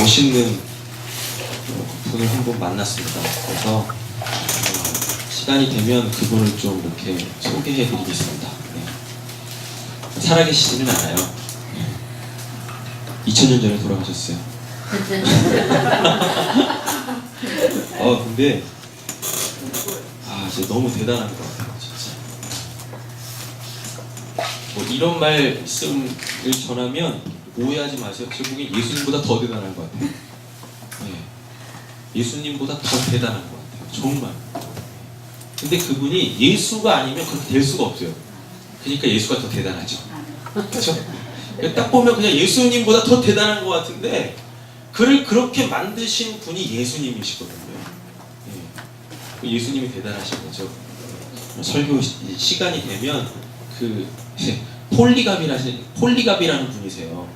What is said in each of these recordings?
멋있는 분을 한 분 만났습니다. 그래서 시간이 되면 그분을 좀 이렇게 소개해 드리겠습니다. 네. 살아계시지는 않아요. 2000년 전에 돌아가셨어요. 근데 진짜 너무 대단한 것 같아요. 진짜. 뭐 이런 말씀을 전하면 오해하지 마세요. 제 보기엔 예수님보다 더 대단한 것 같아요. 네. 예수님보다 더 대단한 것 같아요. 정말. 근데 그분이 예수가 아니면 그렇게 될 수가 없어요. 그러니까 예수가 더 대단하죠. 그렇죠? 딱 보면 그냥 예수님보다 더 대단한 것 같은데 그를 그렇게 만드신 분이 예수님이시거든요. 네. 예수님이 대단하신 거죠. 설교 시간이 되면 폴리갑이라는 분이세요.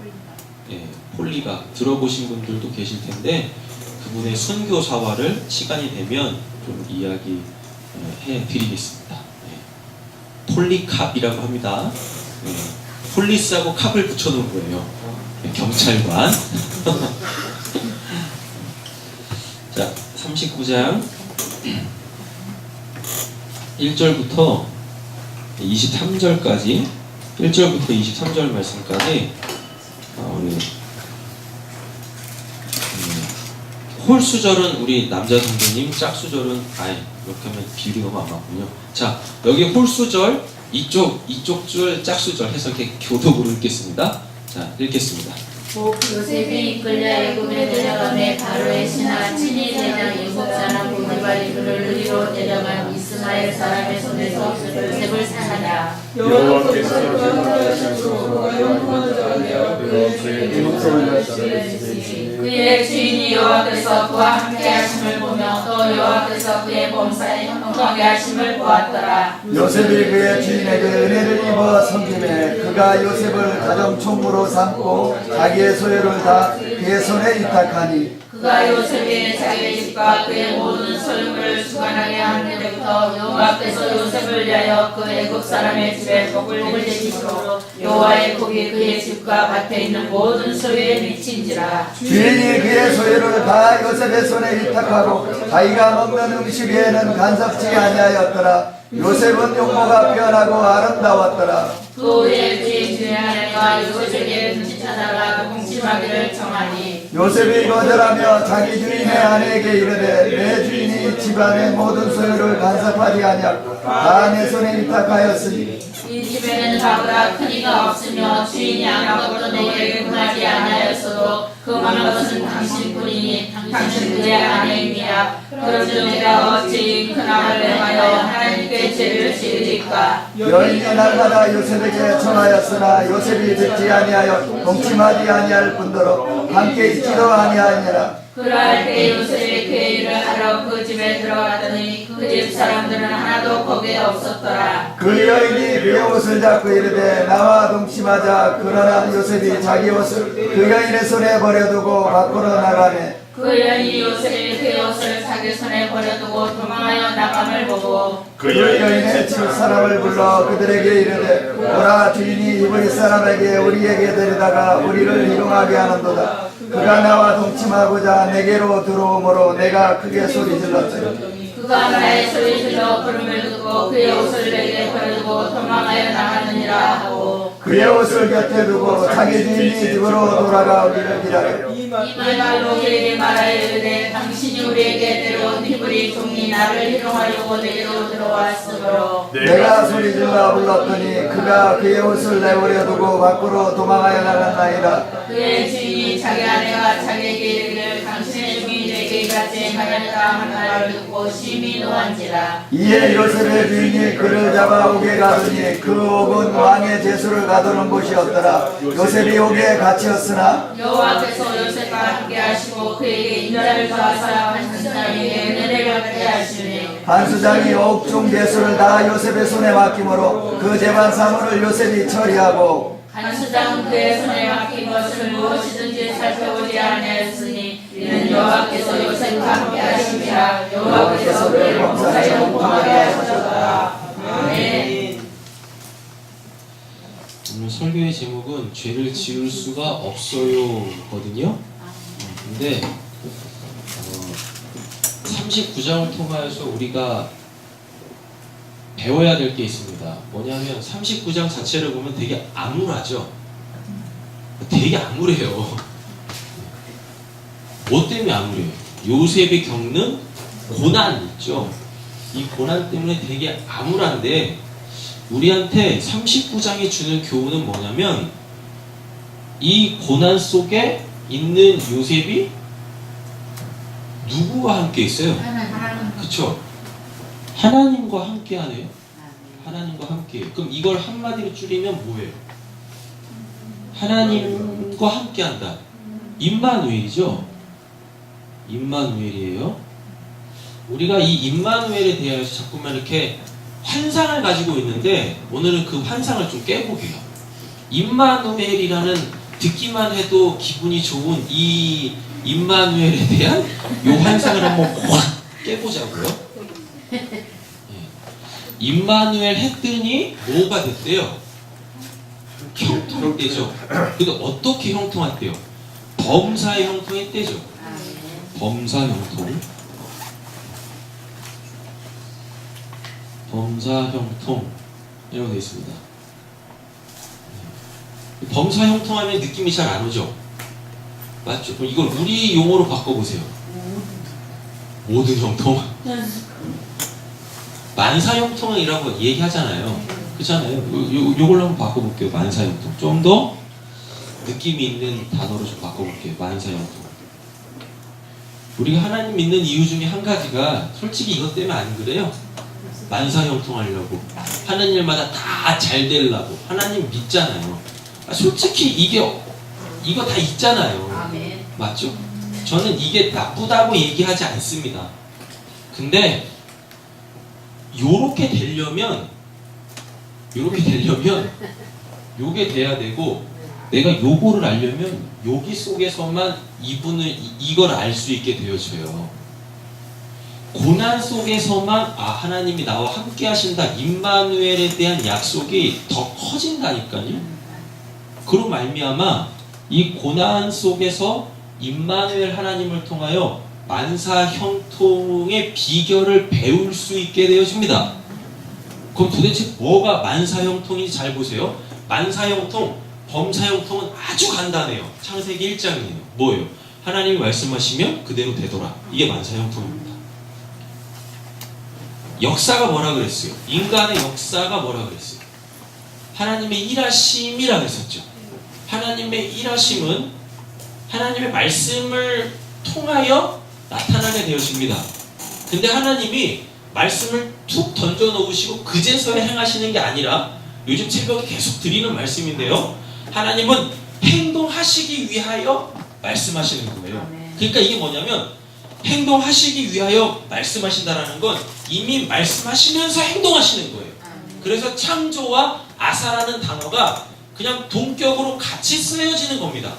예, 폴리갑 들어보신 분들도 계실 텐데 그분의 순교사화를 시간이 되면 좀 이야기 해드리겠습니다. 예. 폴리캅이라고 합니다. 예. 폴리스하고 캅을 붙여놓은 거예요. 예, 경찰관. 자, 39장 1절부터 23절까지 1절부터 23절 말씀까지 우리 홀수절은 우리 남자 선생님, 짝수절은 이렇게 하면 비율이 너무 안 맞군요. 자, 여기 홀수절 이쪽 줄 짝수절 해서 이렇게 교독으로 읽겠습니다. 자, 읽겠습니다. 요셉이 이끌려 애굽에 데려가매 바로의 신하 친히 대장 일곱 사람 보디발이 그를 의리로 데려간 이스마엘 사람의 손에서 요셉을 사하냐. 여호와께서 영원하시고 영원을 전하여 그의 기록을 하시니 그의 주인이 여호와께서 그와 함께 하심을 보며 또 여호와께서 그의 범사에 형통하게 하심을 보았더라. 요셉이 그의 주인에게 은혜를 입어 섬김에 그가 요셉을 가정 총무로 삼고 자기의 소유를 다 그의 손에 위탁하니 그가 요셉의 자기의 집과 그의 모든 소유를 주관하게 한 때부터 여호와께서 요셉을 위하여 그 애굽 사람의 집에 복을 내리시므로 여호와의 복이 그의 집과 밭에 있는 모든 소유에 미친지라. 주인이 그의 소유를 다 요셉의 손에 위탁하고 자기가 먹는 음식 외에는 간섭지 아니하였더라. 요셉은 용모가 변하고 아름다웠더라. 그 후에 그의 주인 하나님과 요셉에게 눈치차다가 공심하기를 정하니 요셉이 거절하며 자기 주인의 아내에게 이르되 내 주인이 집안의 모든 소유를 간섭하지 아니하고 다 내 손에 위탁하였으니 이 집에는 나보다 큰 이가 없으며 주인이 아무것도 내게 금하지 않았어도 금한 것은 당신뿐이니 당신 그의 아내임이야. 그런즉 내가 어찌 그날을 행하여 하나님께 죄를 지으리까. 여인이 날마다 요셉에게 전하였으나 요셉이 듣지 아니하여 동침하지 아니할 뿐더러 함께 있지도 아니하니라. 그러할 때 요셉이 그의 일을 하러 그 집에 들어갔더니 그 집 사람들은 하나도 거기에 없었더라. 그 여인이 그의 옷을 잡고 이르되 나와 동침하자. 그러나 요셉이 자기 옷을 그 여인의 손에 버려두고 밖으로 나가네. 그 여인이 요셉이 그의 옷을 자기 손에 버려두고 도망하여 나감을 보고 그 여인의 집 사람을 불러 그들에게 이르되 오라 주인이 이브리 사람에게 우리에게 데리다가 우리를 희롱하게 하는도다. 그가 나와 동침하고자 내게로 들어오므로 내가 크게 소리 질렀더니 그가 나의 소리 질러 부름을 듣고 그의 옷을 내게 버려두고 도망하여 나가느니라 하고 그의 옷을 곁에 두고 자기 주인이 집으로 돌아가오기를 기다려 이 말로 그에게 말하여 이르되 당신이 우리에게 데려온 히브리 종이 나를 희롱하려고 내게로 들어왔으므로 내가 소리 질러 불렀더니 그가 그의 옷을 내버려 두고 밖으로 도망하여 나갔나이다. 그의 주인이 자기 아내가 자기에게 이르기를 당신의 종이 내게 같이 행하였다 한 말을 듣고 심히 노한지라. 이에 요셉의 주인이 그를 잡아 옥에 가더니 그 옥은 왕의 제수를 가두는 곳이었더라. 요셉이 옥에 갇혔으나 여호와께서 요셉과 함께 하시고 그에게 인자를 더하사 한수장에게 은혜를 받게 하시니 한수장이 옥중 제수를 다 요셉의 손에 맡기므로 그 재반 사물을 요셉이 처리하고 한수장은 그의 손에 맡긴 것을 무엇이든지 살펴보지 아니하였으니 이는 여호와께서 요셉과 함께 하심이라. 여호와께서 그의 범사에 형통하게 하셨다. 아멘. 오늘 설교의 제목은 죄를 지을 수가 없어요 거든요. 근데 39장을 통하여서 우리가 배워야 될 게 있습니다. 뭐냐면 39장 자체를 보면 되게 암울하죠. 되게 암울해요. 뭐 때문에 암울해요? 요셉이 겪는 고난 있죠. 이 고난 때문에 되게 암울한데 우리한테 39장이 주는 교훈은 뭐냐면 이 고난 속에 있는 요셉이 누구와 함께 있어요? 그쵸? 하나님과 함께 하네요. 하나님과 함께. 그럼 이걸 한마디로 줄이면 뭐예요? 하나님과 함께 한다. 임마누엘이죠? 임마누엘이에요. 우리가 이 임마누엘에 대해서 자꾸만 이렇게 환상을 가지고 있는데 오늘은 그 환상을 좀 깨보게요. 임마누엘이라는 듣기만 해도 기분이 좋은 이 임마누엘에 대한 요 환상을 한번 확 깨보자고요. 임마누엘 했더니 뭐가 됐대요? 형통했대죠. 근데 어떻게 형통했대요? 범사에 형통했대죠. 범사 형통. 범사 형통 이라고 되어 있습니다. 범사 형통하면 느낌이 잘 안 오죠? 맞죠? 그럼 이걸 우리 용어로 바꿔보세요. 모든 형통. 만사 형통이라고 얘기하잖아요. 그렇잖아요. 요걸로 한번 바꿔볼게요. 만사 형통. 좀 더 느낌이 있는 단어로 좀 바꿔볼게요. 만사 형통. 우리가 하나님 믿는 이유 중에 한 가지가 솔직히 이것 때문에 안 그래요? 만사 형통하려고 하는 일마다 다 잘 되려고 하나님 믿잖아요. 솔직히 이거 다 있잖아요. 맞죠? 저는 이게 나쁘다고 얘기하지 않습니다. 근데 요렇게 되려면 요게 돼야 되고 내가 요거를 알려면 여기 속에서만 이걸 알 수 있게 되어져요. 고난 속에서만 하나님이 나와 함께 하신다. 임마누엘에 대한 약속이 더 커진다니까요. 그로 말미암아 이 고난 속에서 임마누엘 하나님을 통하여 만사 형통의 비결을 배울 수 있게 되어집니다. 그럼 도대체 뭐가 만사 형통인지 잘 보세요. 만사 형통, 범사 형통은 아주 간단해요. 창세기 1장이에요. 뭐예요? 하나님이 말씀하시면 그대로 되더라. 이게 만사 형통입니다. 역사가 뭐라 그랬어요? 인간의 역사가 뭐라 그랬어요? 하나님의 일하심이라 그랬었죠. 하나님의 일하심은 하나님의 말씀을 통하여 나타나게 되어집니다. 근데 하나님이 말씀을 툭 던져 놓으시고 그제서야 행하시는 게 아니라 요즘 새벽에 계속 드리는 말씀인데요. 하나님은 행동하시기 위하여 말씀하시는 거예요. 그러니까 이게 뭐냐면 행동하시기 위하여 말씀하신다라는 건 이미 말씀하시면서 행동하시는 거예요. 그래서 창조와 아사라는 단어가 그냥 동격으로 같이 쓰여지는 겁니다.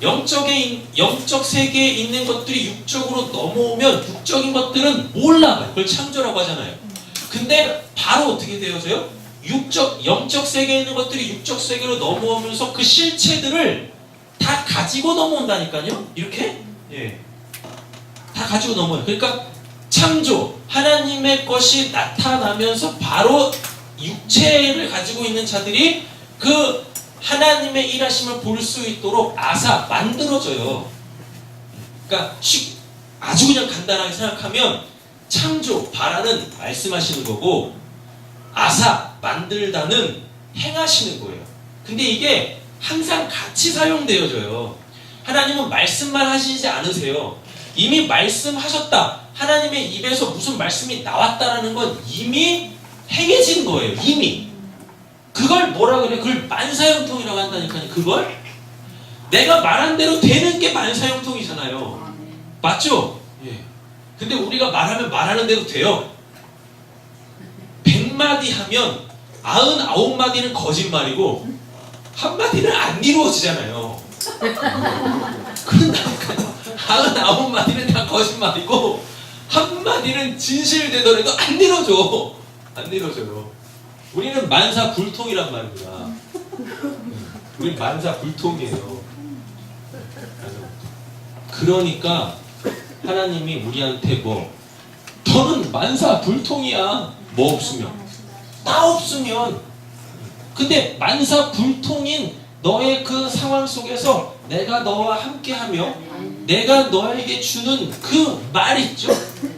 영적 세계에 있는 것들이 육적으로 넘어오면 육적인 것들은 몰라요. 그걸 창조라고 하잖아요. 근데 바로 어떻게 되어져요? 영적 세계에 있는 것들이 육적 세계로 넘어오면서 그 실체들을 다 가지고 넘어온다니까요. 이렇게 다 가지고 넘어요. 그러니까 창조, 하나님의 것이 나타나면서 바로 육체를 가지고 있는 자들이 그 하나님의 일하심을 볼 수 있도록 만들어져요. 그러니까 아주 그냥 간단하게 생각하면 창조, 바라는 말씀하시는 거고 만들다는 행하시는 거예요. 근데 이게 항상 같이 사용되어져요. 하나님은 말씀만 하시지 않으세요. 이미 말씀하셨다. 하나님의 입에서 무슨 말씀이 나왔다라는 건 이미 행해진 거예요. 이미. 그걸 뭐라 그래? 그걸 만사형통이라고 한다니까요. 그걸 내가 말한 대로 되는 게 만사형통이잖아요. 맞죠? 예. 근데 우리가 말하면 말하는 대로 돼요. 100마디 하면 99마디는 거짓말이고 한마디는 안 이루어지잖아요. 그런다니까요. 99마디는 다 거짓말이고 한마디는 진실되더라도 안 이루어져. 안 이루어져요. 우리는 만사불통이란 말입니다. 우린 만사불통이에요. 그러니까 하나님이 우리한테 뭐 너는 만사불통이야. 뭐 없으면 나 없으면. 근데 만사불통인 너의 그 상황 속에서 내가 너와 함께하며 내가 너에게 주는 그 말 있죠?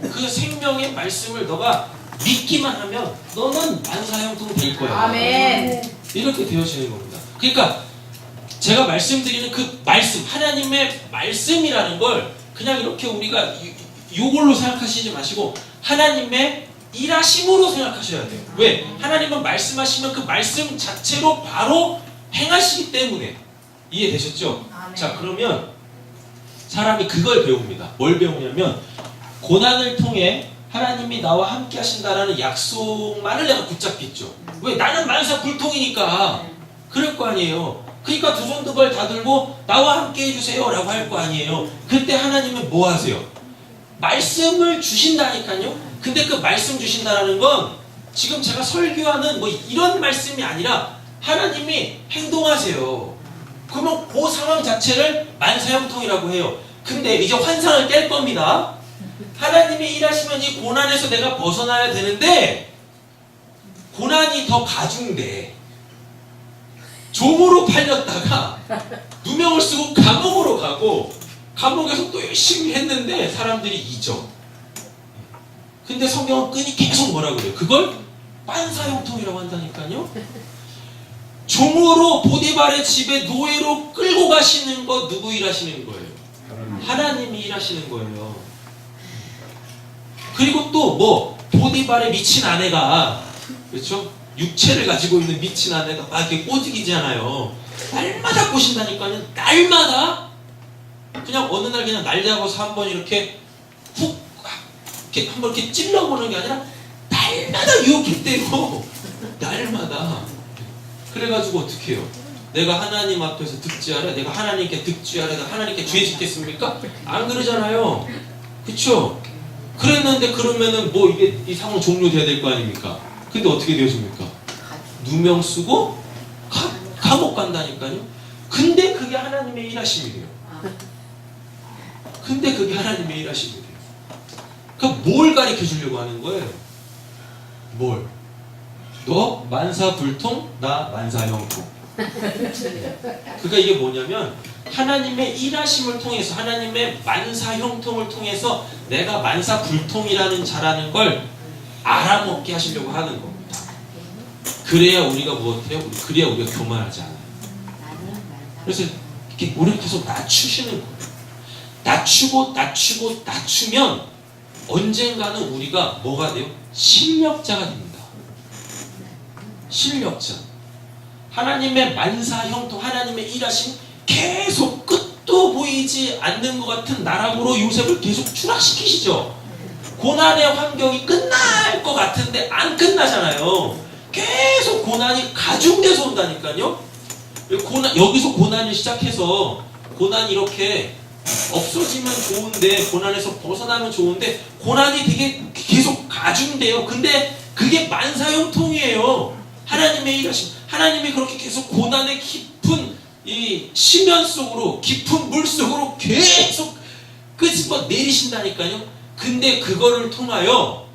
그 생명의 말씀을 너가 믿기만 하면 너는 만사형통 될 거야. 아멘. 이렇게 되어지는 겁니다. 그러니까 제가 말씀드리는 그 말씀, 하나님의 말씀이라는 걸 그냥 이렇게 우리가 요걸로 생각하시지 마시고 하나님의 일하심으로 생각하셔야 돼요. 왜? 하나님은 말씀하시면 그 말씀 자체로 바로 행하시기 때문에. 이해되셨죠? 아멘. 자, 그러면 사람이 그걸 배웁니다. 뭘 배우냐면 고난을 통해 하나님이 나와 함께 하신다라는 약속만을 내가 붙잡겠죠. 왜? 나는 만사불통이니까. 그럴 거 아니에요. 그러니까 두 손 두 발 다 들고 나와 함께 해주세요 라고 할 거 아니에요. 그때 하나님은 뭐 하세요? 말씀을 주신다니까요. 근데 그 말씀 주신다라는 건 지금 제가 설교하는 뭐 이런 말씀이 아니라 하나님이 행동하세요. 그러면 그 상황 자체를 만사형통이라고 해요. 근데 이제 환상을 깰 겁니다. 하나님이 일하시면 이 고난에서 내가 벗어나야 되는데 고난이 더 가중돼. 종으로 팔렸다가 누명을 쓰고 감옥으로 가고 감옥에서 또 열심히 했는데 사람들이 잊어. 근데 성경은 끈이 계속 뭐라 그래요? 그걸 만사형통이라고 한다니까요. 종으로 보디발의 집에 노예로 끌고 가시는 거 누구 일하시는 거예요? 하나님이 일하시는 거예요. 그리고 또 뭐 보디발의 미친 아내가, 그렇죠? 육체를 가지고 있는 미친 아내가 막 이렇게 꼬드기잖아요. 날마다 꼬신다니까요. 날마다. 그냥 어느 날 그냥 날 잡아서 한번 이렇게 훅 이렇게 한번 이렇게 찔러보는 게 아니라 날마다 유혹했대요. 날마다. 그래가지고 어떻게 해요? 내가 하나님 앞에서 득지하랴? 내가 하나님께 득지하랴? 내가 하나님께 죄 짓겠습니까? 안 그러잖아요. 그쵸? 그랬는데 그러면은 뭐 이게 이 상황 종료돼야 될 거 아닙니까? 근데 어떻게 되어집니까? 누명 쓰고 감옥 간다니까요. 근데 그게 하나님의 일하심이래요. 근데 그게 하나님의 일하심이래요. 그러니까 뭘 가르쳐 주려고 하는 거예요? 뭘? 너 만사불통, 나 만사형통. 그러니까 이게 뭐냐면 하나님의 일하심을 통해서 하나님의 만사형통을 통해서 내가 만사불통이라는 자라는 걸 알아먹게 하시려고 하는 겁니다. 그래야 우리가 무엇해요? 그래야 우리가 교만하지 않아요. 그래서 이렇게 우리를 계속 낮추시는 거예요. 낮추면 언젠가는 우리가 뭐가 돼요? 실력자가 됩니다. 실력자. 하나님의 만사형통, 하나님의 일하심 계속 끝도 보이지 않는 것 같은 나락으로 요셉을 계속 추락시키시죠. 고난의 환경이 끝날 것 같은데 안 끝나잖아요. 계속 고난이 가중돼서 온다니까요. 여기서 고난을 시작해서 고난이 이렇게 없어지면 좋은데, 고난에서 벗어나면 좋은데 고난이 되게 계속 가중돼요. 근데 그게 만사형통이에요. 하나님의 일하심. 하나님이 그렇게 계속 고난의 깊은 이 심연 속으로, 깊은 물 속으로 계속 끄집어 내리신다니까요. 근데 그거를 통하여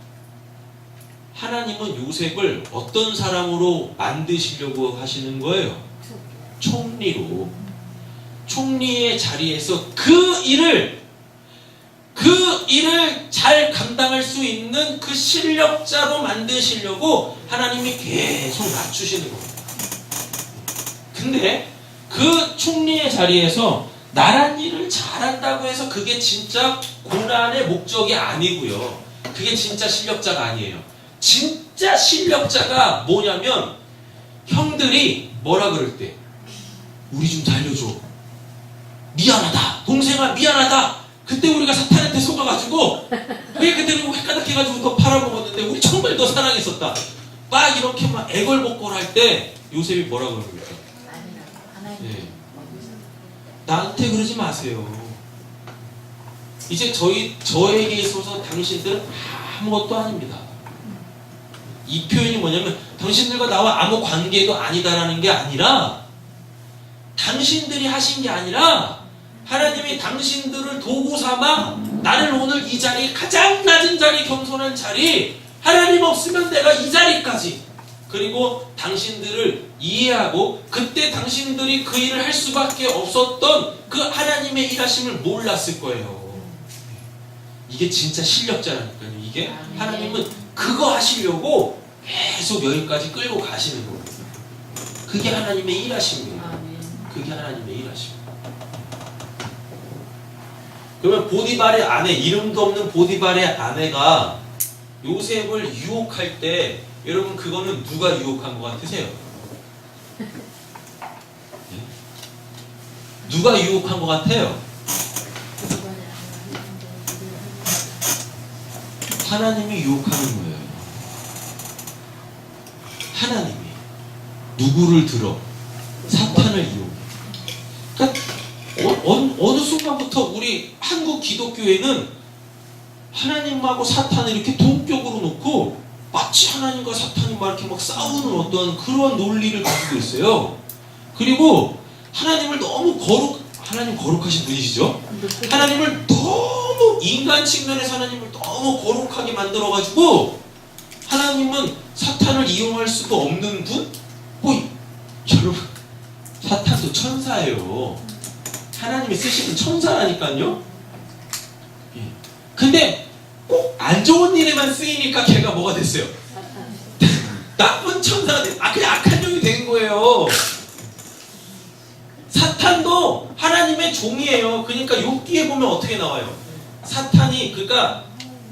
하나님은 요셉을 어떤 사람으로 만드시려고 하시는 거예요? 총리로. 총리의 자리에서 그 일을 잘 감당할 수 있는 그 실력자로 만드시려고 하나님이 계속 낮추시는 겁니다. 근데 그 총리의 자리에서 나란 일을 잘한다고 해서 그게 진짜 고난의 목적이 아니고요. 그게 진짜 실력자가 아니에요. 진짜 실력자가 뭐냐면 형들이 뭐라 그럴 때 우리 좀 살려줘. 미안하다. 동생아 미안하다. 그때 우리가 사탄한테 속아가지고 왜 그때는 헷가닥해가지고 너 팔아먹었는데 우리 정말 너 사랑했었다. 막 이렇게 막 애걸복걸 할 때 요셉이 뭐라 그럽니까? 네. 나한테 그러지 마세요. 이제 저에게 있어서 당신들은 아무것도 아닙니다. 이 표현이 뭐냐면 당신들과 나와 아무 관계도 아니다라는 게 아니라 당신들이 하신 게 아니라 하나님이 당신들을 도구 삼아 나를 오늘 이 자리, 가장 낮은 자리, 겸손한 자리, 하나님 없으면 내가 이 자리까지, 그리고 당신들을 이해하고 그때 당신들이 그 일을 할 수밖에 없었던 그 하나님의 일하심을 몰랐을 거예요. 이게 진짜 실력자라니까요. 이게 하나님은 그거 하시려고 계속 여기까지 끌고 가시는 거예요. 그게 하나님의 일하심이에요. 그게 하나님의 일하심. 그러면 보디발의 아내, 이름도 없는 보디발의 아내가 요셉을 유혹할 때, 여러분 그거는 누가 유혹한 것 같으세요? 누가 유혹한 것 같아요? 하나님이 유혹하는 거예요. 하나님이 누구를 들어? 사탄을 이용해. 그러니까 어느 순간부터 우리 한국 기독교회는 하나님하고 사탄을 이렇게 동격으로 놓고 마치 하나님과 사탄이 막 이렇게 막 싸우는 어떤 그런 논리를 가지고 있어요. 그리고 하나님을 너무 하나님 거룩하신 분이시죠? 하나님을 너무 인간 측면에서 하나님을 너무 거룩하게 만들어가지고 하나님은 사탄을 이용할 수도 없는 분? 여러분, 사탄도 천사예요. 하나님이 쓰시는 천사라니까요. 근데 꼭 안 좋은 일에만 쓰이니까 걔가 뭐가 됐어요? 나쁜 천사가 그냥 악한 종이 된 거예요. 사탄도 하나님의 종이에요. 그러니까 욥기에 보면 어떻게 나와요? 사탄이, 그러니까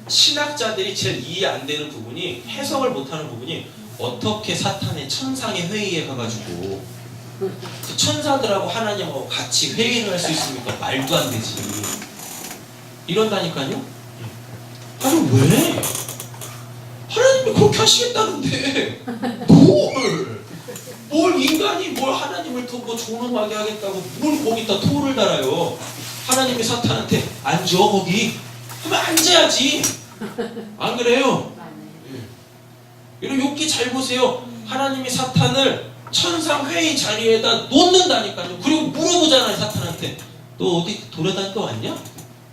신학자들이 제일 이해 안 되는 부분이, 해석을 못하는 부분이, 어떻게 사탄의 천상의 회의에 가가지고 그 천사들하고 하나님하고 같이 회의를 할 수 있습니까? 말도 안 되지. 이런다니까요. 아니 왜? 하나님이 그렇게 하시겠다는데 뭘 인간이 뭘 하나님을 더 뭐 존엄하게 하겠다고 뭘 거기다 토를 달아요. 하나님이 사탄한테 앉아 거기 하면 앉아야지. 안 그래요? 여러분 욥기 잘 보세요. 하나님이 사탄을 천상 회의 자리에다 놓는다니까요. 그리고 물어보잖아요. 사탄한테 너 어디 돌아다니다 왔냐?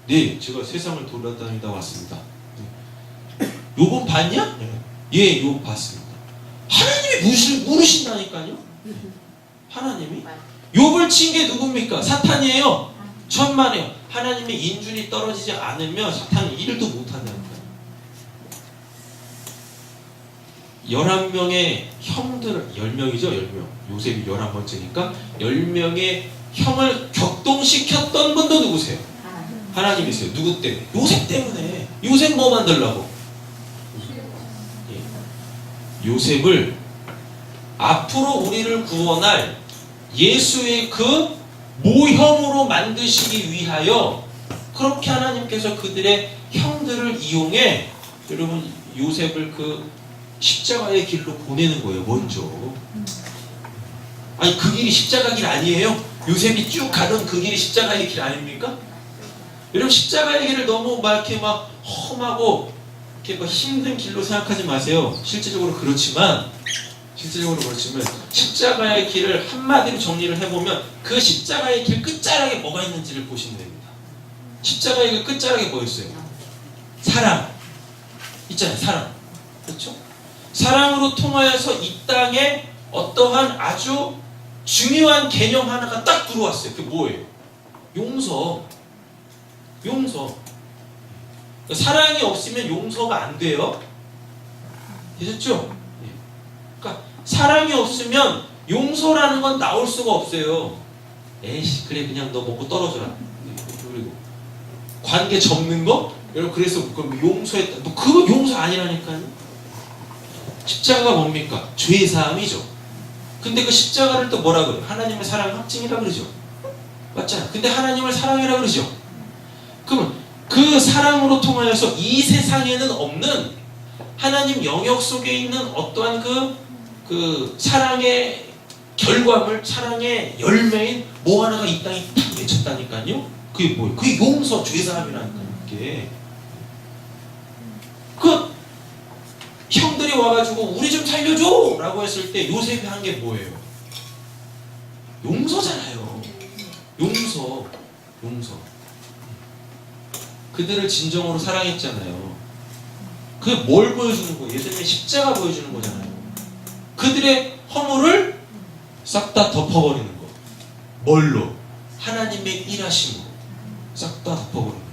네, 제가 세상을 돌아다니다 왔습니다. 욥은 봤냐? 예, 욥 봤습니다. 하나님이 물으신다니까요. 하나님이 욥을 친 게 누굽니까? 사탄이에요. 천만에요. 하나님의 인준이 떨어지지 않으면 사탄은 일도 못한다니까요. 11명의 형들, 10명이죠, 10명. 요셉이 11번째니까 10명의 형을 격동시켰던 분도 누구세요? 하나님이세요. 누구 때문에? 요셉 때문에. 요셉 뭐 만들라고? 요셉을 앞으로 우리를 구원할 예수의 그 모형으로 만드시기 위하여 그렇게 하나님께서 그들의 형들을 이용해 여러분 요셉을 그 십자가의 길로 보내는 거예요. 먼저. 아니 그 길이 십자가 길 아니에요? 요셉이 쭉 가던 그 길이 십자가의 길 아닙니까? 여러분 십자가의 길을 너무 막 이렇게 막 험하고 이렇게 막 힘든 길로 생각하지 마세요. 실제적으로 그렇지만 십자가의 길을 한마디로 정리를 해보면 그 십자가의 길 끝자락에 뭐가 있는지를 보시면 됩니다. 십자가의 길 끝자락에 뭐 있어요? 사랑 있잖아요. 사랑. 그렇죠? 사랑으로 통하여서 이 땅에 어떠한 아주 중요한 개념 하나가 딱 들어왔어요. 그게 뭐예요? 용서. 사랑이 없으면 용서가 안 돼요. 되셨죠? 그러니까 사랑이 없으면 용서라는 건 나올 수가 없어요. 에이씨 그래 그냥 너 먹고 떨어져라. 그리고 관계 접는 거? 여러분 그래서 그럼 용서했다. 뭐 그거 용서 아니라니까요. 십자가가 뭡니까? 죄의 사함이죠. 근데 그 십자가를 또 뭐라 그래요? 하나님의 사랑 확증이라 그러죠. 맞잖아. 근데 하나님을 사랑이라 그러죠. 그러면 그 사랑으로 통하여서 이 세상에는 없는 하나님 영역 속에 있는 어떠한 그 사랑의 결과물, 사랑의 열매인 뭐 하나가 이 땅에 딱 맺혔다니까요. 그게 뭐예요? 그게 용서, 죄사함이라니까요. 그게 그 형들이 와가지고 우리 좀 살려줘! 라고 했을 때 요셉이 한 게 뭐예요? 용서잖아요. 용서. 용서. 그들을 진정으로 사랑했잖아요. 그게 뭘 보여주는 거예요? 예수님의 십자가 보여주는 거잖아요. 그들의 허물을 싹 다 덮어버리는 거. 뭘로? 하나님의 일하심으로 싹 다 덮어버리는 거.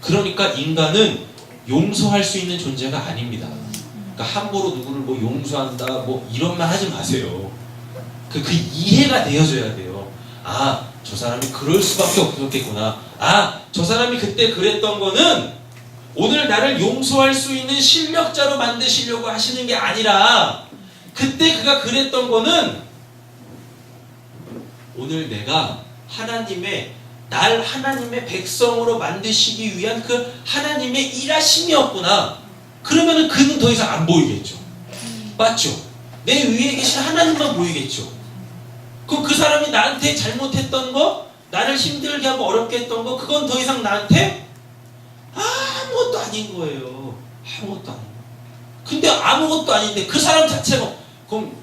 그러니까 인간은 용서할 수 있는 존재가 아닙니다. 그러니까 함부로 누구를 뭐 용서한다 뭐 이런 말 하지 마세요. 그 이해가 되어져야 돼요. 아, 저 사람이 그럴 수밖에 없었겠구나. 아, 저 사람이 그때 그랬던 거는 오늘 나를 용서할 수 있는 실력자로 만드시려고 하시는 게 아니라 그때 그가 그랬던 거는 오늘 내가 날 하나님의 백성으로 만드시기 위한 그 하나님의 일하심이었구나. 그러면은 그는 더 이상 안 보이겠죠. 맞죠? 내 위에 계신 하나님만 보이겠죠. 그럼 그 사람이 나한테 잘못했던 거, 나를 힘들게 하고 어렵게 했던 거, 그건 더 이상 나한테 아무것도 아닌 거예요. 아무것도 아닌 거. 근데 아무것도 아닌데 그 사람 자체가, 그럼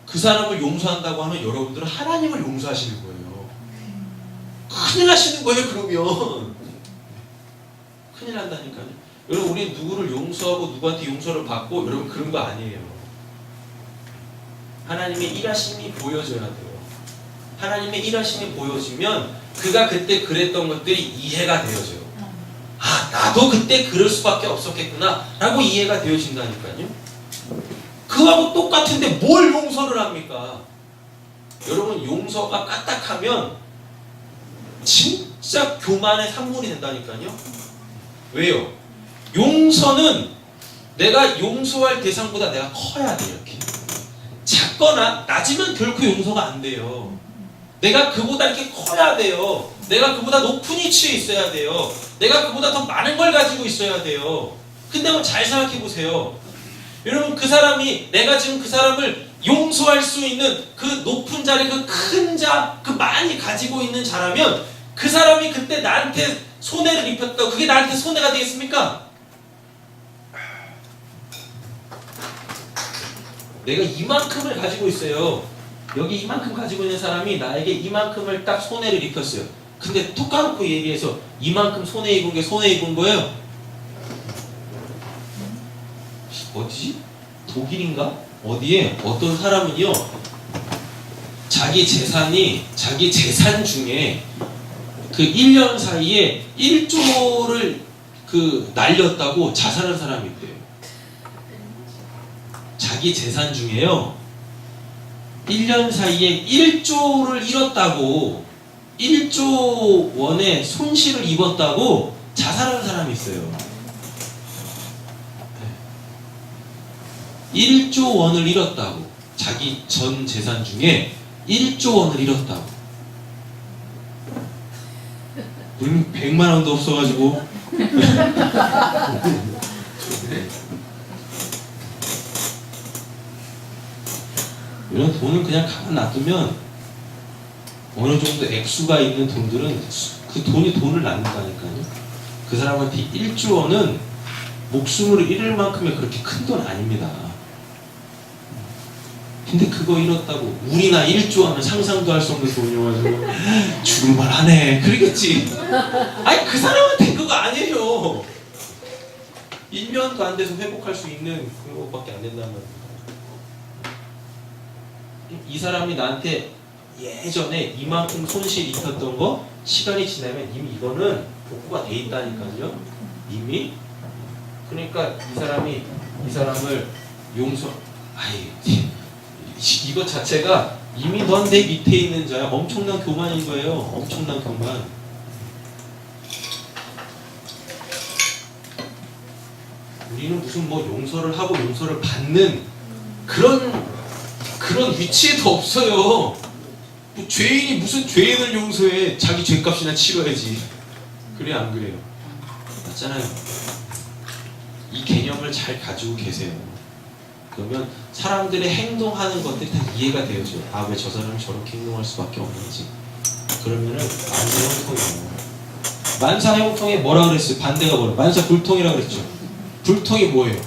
그 사람을 용서한다고 하면 여러분들은 하나님을 용서하시는 거예요. 큰일 나시는 거예요. 그러면 큰일 난다니까요. 여러분, 우리 누구를 용서하고 누구한테 용서를 받고 여러분 그런 거 아니에요. 하나님의 일하심이 보여져야 돼요. 하나님의 일하심이 보여지면 그가 그때 그랬던 것들이 이해가 되어져요. 아, 나도 그때 그럴 수밖에 없었겠구나 라고 이해가 되어진다니까요. 그거하고 똑같은데 뭘 용서를 합니까? 여러분, 용서가 까딱하면 진짜 교만의 산물이 된다니까요. 왜요? 용서는 내가 용서할 대상보다 내가 커야 돼요. 이렇게 작거나 낮으면 결코 용서가 안 돼요. 내가 그보다 이렇게 커야 돼요. 내가 그보다 높은 위치에 있어야 돼요. 내가 그보다 더 많은 걸 가지고 있어야 돼요. 근데 한번 잘 생각해 보세요. 여러분, 그 사람이, 내가 지금 그 사람을 용서할 수 있는 그 높은 자리, 그 큰 자, 그 많이 가지고 있는 자라면 그 사람이 그때 나한테 손해를 입혔다. 그게 나한테 손해가 되겠습니까? 내가 이만큼을 가지고 있어요. 여기 이만큼 가지고 있는 사람이 나에게 이만큼을 딱 손해를 입혔어요. 근데 톡 까놓고 얘기해서 이만큼 손해 입은 게 손해 입은 거예요. 어디지? 독일인가? 어디에 어떤 사람은요, 자기 재산 중에 그 1년 사이에 1조를 날렸다고 자살한 사람이 있대요. 자기 재산 중에요, 1년 사이에 1조를 잃었다고, 1조 원의 손실을 입었다고 자살한 사람이 있어요. 1조 원을 잃었다고. 자기 전 재산 중에 1조 원을 잃었다고. 우리는 100만 원도 없어가지고. 이런 돈은 그냥 가만 놔두면 어느 정도 액수가 있는 돈들은 그 돈이 돈을 낳는다니까요. 그 사람한테 1조 원은 목숨을 잃을 만큼의 그렇게 큰 돈 아닙니다. 근데 그거 잃었다고, 우리나 1조 하면 상상도 할 수 없는 돈이어가지고 죽을만 하네 그러겠지. 아니, 그 사람한테 그거 아니에요. 1년도 안 돼서 회복할 수 있는 그거밖에 안 된단 말이에요. 이 사람이 나한테 예전에 이만큼 손실 입혔던 거 시간이 지나면 이미 이거는 복구가 돼 있다니까요. 이미. 그러니까 이 사람을 이거 자체가 이미 넌 내 밑에 있는 자야. 엄청난 교만인 거예요. 엄청난 교만. 우리는 무슨 뭐 용서를 하고 용서를 받는 그런 위치에도 없어요. 뭐 죄인이 무슨 죄인을 용서해. 자기 죄값이나 치러야지. 그래, 안 그래요? 맞잖아요. 이 개념을 잘 가지고 계세요. 그러면 사람들의 행동하는 것들이 다 이해가 되어져요. 아, 왜 저 사람이 저렇게 행동할 수밖에 없는지. 그러면은 만사형통이에요. 만사형통에 뭐라 그랬어요? 반대가 뭐라? 만사불통이라 그랬죠. 불통이 뭐예요?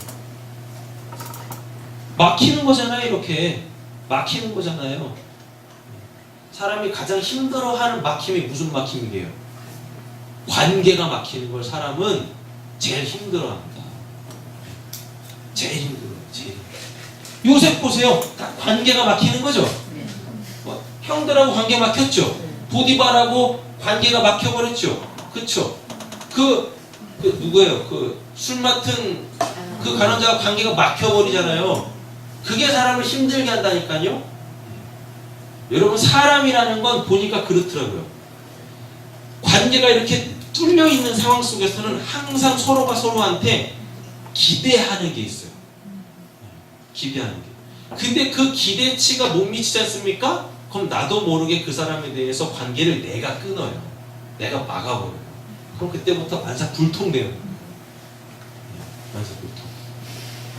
막히는 거잖아요. 이렇게 막히는 거잖아요. 사람이 가장 힘들어하는 막힘이 무슨 막힘이게요? 관계가 막히는 걸 사람은 제일 힘들어합니다. 제일 힘들어요. 제일. 요셉 보세요. 다 관계가 막히는 거죠. 형들하고 관계 막혔죠. 보디발하고 관계가 막혀버렸죠. 그쵸? 그 누구예요? 그 술 맡은 그 간원자와 관계가 막혀버리잖아요. 그게 사람을 힘들게 한다니까요. 여러분, 사람이라는 건 보니까 그렇더라고요. 관계가 이렇게 뚫려 있는 상황 속에서는 항상 서로가 서로한테 기대하는 게 있어요. 기대하는 게. 근데 그 기대치가 못 미치지 않습니까? 그럼 나도 모르게 그 사람에 대해서 관계를 내가 끊어요. 내가 막아버려요. 그럼 그때부터 만사 불통돼요. 만사 불통.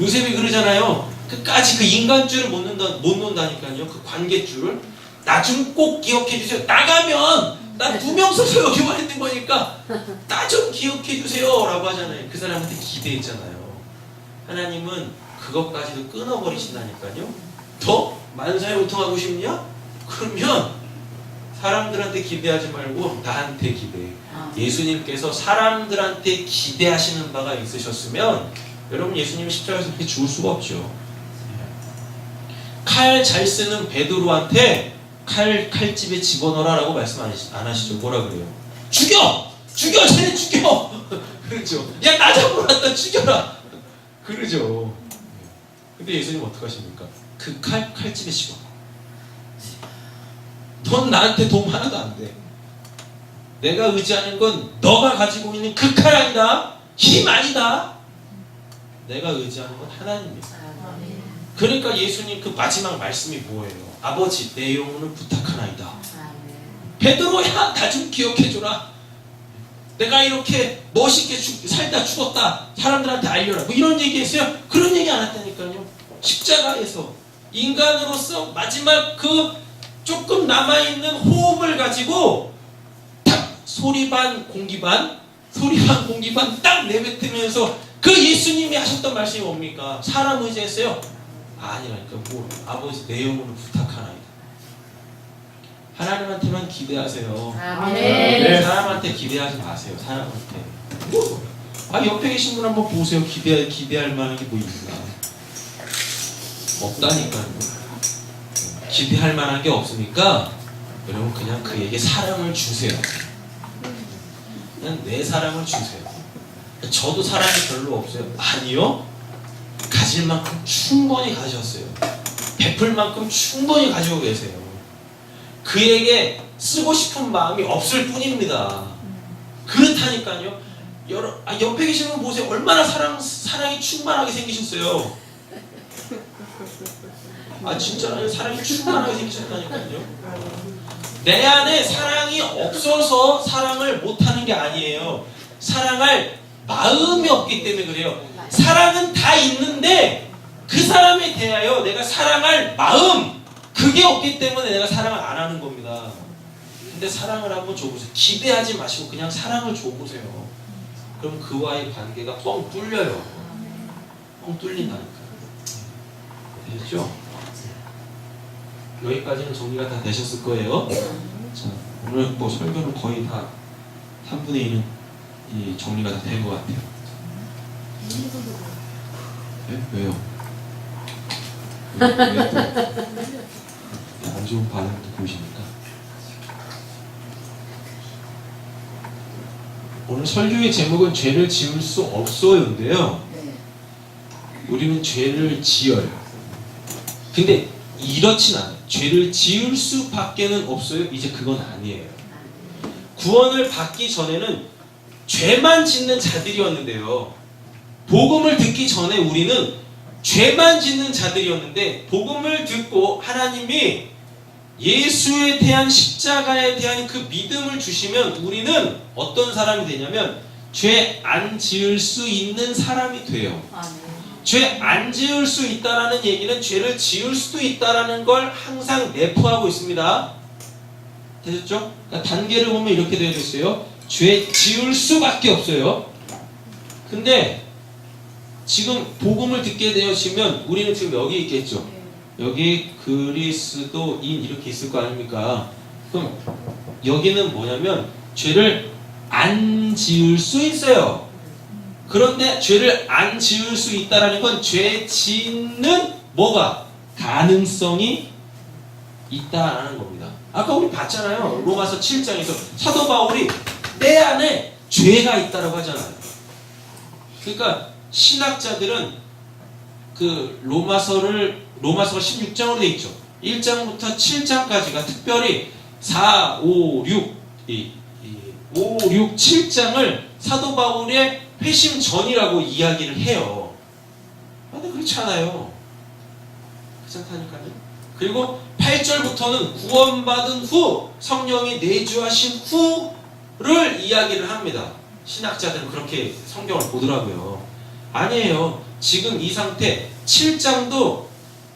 요셉이 그러잖아요. 끝까지 그 인간줄을 못 논다니까요. 그 관계줄을. 나 좀 꼭 기억해 주세요. 나가면 나 2명 서서 여기만 있는 거니까 나 좀 기억해 주세요 라고 하잖아요. 그 사람한테 기대했잖아요. 하나님은 그것까지도 끊어버리신다니까요. 더 만사형통하고 싶냐? 그러면 사람들한테 기대하지 말고 나한테 기대해. 예수님께서 사람들한테 기대하시는 바가 있으셨으면 여러분, 예수님이 십자가에서 그렇게 죽을 수가 없죠. 칼 잘 쓰는 베드로한테 칼집에 집어넣어라 라고 말씀 안 하시죠. 뭐라 그래요? 죽여! 쟤네 죽여! 그러죠. 야, 나 잡으러 왔다, 죽여라! 그러죠. 근데 예수님 어떻게 하십니까? 그 칼집에 집어. 넌 나한테 도움 하나도 안 돼. 내가 의지하는 건 너가 가지고 있는 그 칼 아니다. 힘 아니다. 내가 의지하는 건 하나님입니다. 그러니까 예수님 그 마지막 말씀이 뭐예요? 아버지, 내 영혼을 부탁하나이다. 베드로야, 나 좀 기억해줘라. 내가 이렇게 멋있게 살다 죽었다. 사람들한테 알려라. 뭐 이런 얘기 했어요? 그런 얘기 안 했다니까요. 십자가에서 인간으로서 마지막 그 조금 남아있는 호흡을 가지고 딱 소리 반 공기 반 딱 내뱉으면서 그 예수님이 하셨던 말씀이 뭡니까? 사람 의지했어요? 아니라니까. 뭐 아버지, 내 영혼을 부탁하나이다. 하나님한테만 기대하세요. 아멘. 사람한테 기대하지 마세요. 사람한테. 옆에 계신 분 한번 보세요. 기대할 만한 게 뭐 있나? 없다니까요. 기대할 만한 게 없으니까 여러분, 그냥 그에게 사랑을 주세요. 그냥 내 사랑을 주세요. 저도 사랑이 별로 없어요. 아니요. 가질 만큼 충분히 가졌어요. 베풀 만큼 충분히 가지고 계세요. 그에게 쓰고 싶은 마음이 없을 뿐입니다. 그렇다니까요. 옆에 계시는 분 보세요. 얼마나 사랑이 충만하게 생기셨어요. 진짜 사랑이 충만하게 생기셨다니까요. 내 안에 사랑이 없어서 사랑을 못하는 게 아니에요. 사랑할 마음이 없기 때문에 그래요. 사랑은 다 있는데 그 사람에 대하여 내가 사랑할 마음, 그게 없기 때문에 내가 사랑을 안 하는 겁니다. 근데 사랑을 한번 줘보세요. 기대하지 마시고 그냥 사랑을 줘보세요. 그럼 그와의 관계가 뻥 뚫려요. 뻥 뚫린다니까요. 되셨죠? 여기까지는 정리가 다 되셨을 거예요. 자, 오늘 뭐 설교는 거의 다 3분의 1은 이 정리가 다 된 것 같아요. 네? 왜요? 안 좋은 반응도 보이십니까? 오늘 설교의 제목은 죄를 지을 수 없어요인데요. 우리는 죄를 지어요. 근데 이렇진 않아요. 죄를 지을 수밖에는 없어요. 이제 그건 아니에요. 구원을 받기 전에는 죄만 짓는 자들이었는데요. 복음을 듣기 전에 우리는 죄만 짓는 자들이었는데 복음을 듣고 하나님이 예수에 대한 십자가에 대한 그 믿음을 주시면 우리는 어떤 사람이 되냐면 죄 안 지을 수 있는 사람이 돼요. 죄 안 지을 수 있다라는 얘기는 죄를 지을 수도 있다라는 걸 항상 내포하고 있습니다. 되셨죠? 그러니까 단계를 보면 이렇게 되어 있어요. 죄 지을 수밖에 없어요. 근데 지금 복음을 듣게 되어지면 우리는 지금 여기 있겠죠. 여기 그리스도인 이렇게 있을 거 아닙니까? 그럼 여기는 뭐냐면 죄를 안 지을 수 있어요. 그런데 죄를 안 지을 수 있다라는 건 죄 짓는 뭐가 가능성이 있다라는 겁니다. 아까 우리 봤잖아요. 로마서 7장에서 사도 바울이 내 안에 죄가 있다라고 하잖아요. 그러니까 신학자들은 그 로마서가 16장으로 돼 있죠. 1장부터 7장까지가 특별히 4, 5, 6, 7장을 사도 바울의 회심 전이라고 이야기를 해요. 근데 그렇지 않아요. 괜찮다니까요. 그리고 8절부터는 구원받은 후 성령이 내주하신 후를 이야기를 합니다. 신학자들은 그렇게 성경을 보더라고요. 아니에요. 지금 이 상태 7장도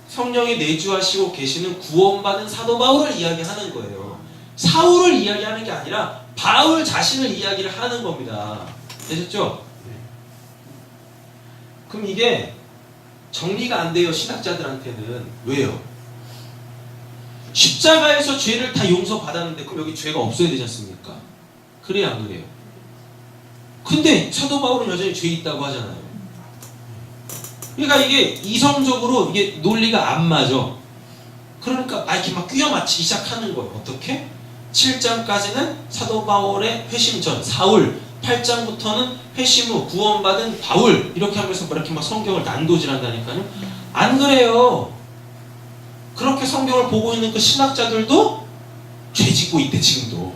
성령이 내주하시고 계시는 구원받은 사도 바울을 이야기하는 거예요. 사울을 이야기하는 게 아니라 바울 자신을 이야기를 하는 겁니다. 되셨죠? 그럼 이게 정리가 안 돼요. 신학자들한테는. 왜요? 십자가에서 죄를 다 용서받았는데 그럼 여기 죄가 없어야 되지 않습니까? 그래요, 안 그래요? 근데 사도 바울은 여전히 죄 있다고 하잖아요. 그러니까 이게 이성적으로 이게 논리가 안 맞아. 그러니까 이렇게 막 끼워 맞추기 시작하는 거예요. 어떻게? 7장까지는 사도 바울의 회심 전 사울, 8장부터는 회심 후 구원받은 바울, 이렇게 하면서 이렇게 막 성경을 난도질한다니까요. 안 그래요. 그렇게 성경을 보고 있는 그 신학자들도 죄 짓고 있대, 지금도.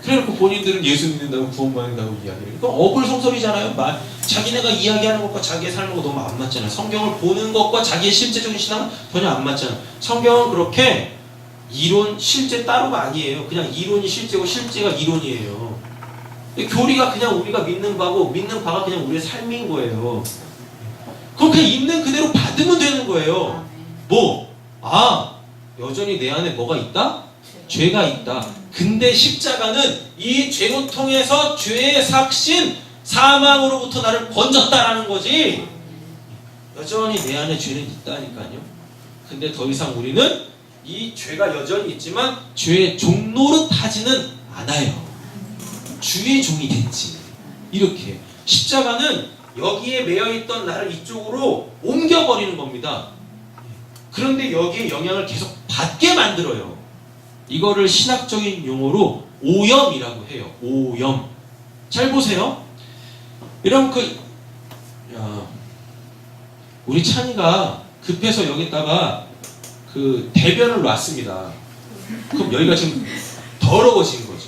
그래놓고 본인들은 예수 믿는다고 구원받는다고 이야기를. 그럼 어불성설이잖아요. 자기네가 이야기하는 것과 자기의 삶과 너무 안 맞잖아요. 성경을 보는 것과 자기의 실제적인 신앙은 전혀 안 맞잖아요. 성경은 그렇게 이론, 실제 따로가 아니에요. 그냥 이론이 실제고 실제가 이론이에요. 교리가 그냥 우리가 믿는 바고 믿는 바가 그냥 우리의 삶인 거예요. 그럼 그냥 있는 그대로 받으면 되는 거예요. 뭐? 여전히 내 안에 뭐가 있다? 죄가 있다. 근데 십자가는 이 죄로 통해서 죄의 삭신, 사망으로부터 나를 건졌다라는 거지. 여전히 내 안에 죄는 있다니까요. 근데 더 이상 우리는 이 죄가 여전히 있지만 죄의 종노릇 하지는 않아요. 주의 종이 됐지. 이렇게 십자가는 여기에 매여있던 나를 이쪽으로 옮겨버리는 겁니다. 그런데 여기에 영향을 계속 받게 만들어요. 이거를 신학적인 용어로 오염이라고 해요. 오염. 잘 보세요. 여러분 우리 찬이가 급해서 여기다가 그 대변을 놨습니다. 그럼 여기가 지금 더러워진 거죠.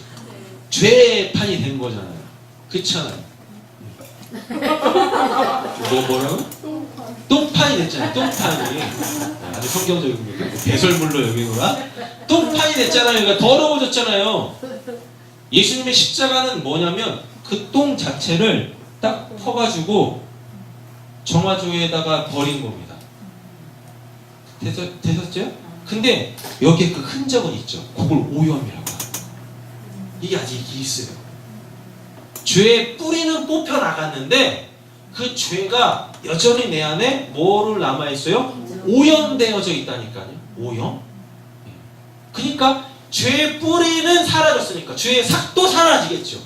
죄판이 된 거잖아요. 그렇잖아요. 뭐라고? 똥판이 됐잖아요. 똥판이. 아주 성경적입니다. 배설물로 여기노라. 똥판이 됐잖아요. 그러니까 더러워졌잖아요. 예수님의 십자가는 뭐냐면 그 똥 자체를 딱 퍼가지고 정화조에다가 버린 겁니다. 되셨죠? 근데 여기에 그 흔적은 있죠. 그걸 오염이라고 합니다. 이게 아직 있어요. 죄의 뿌리는 뽑혀 나갔는데 그 죄가 여전히 내 안에 뭐를 남아있어요? 오염되어져 있다니까요. 오염? 그러니까 죄의 뿌리는 사라졌으니까 죄의 삭도 사라지겠죠.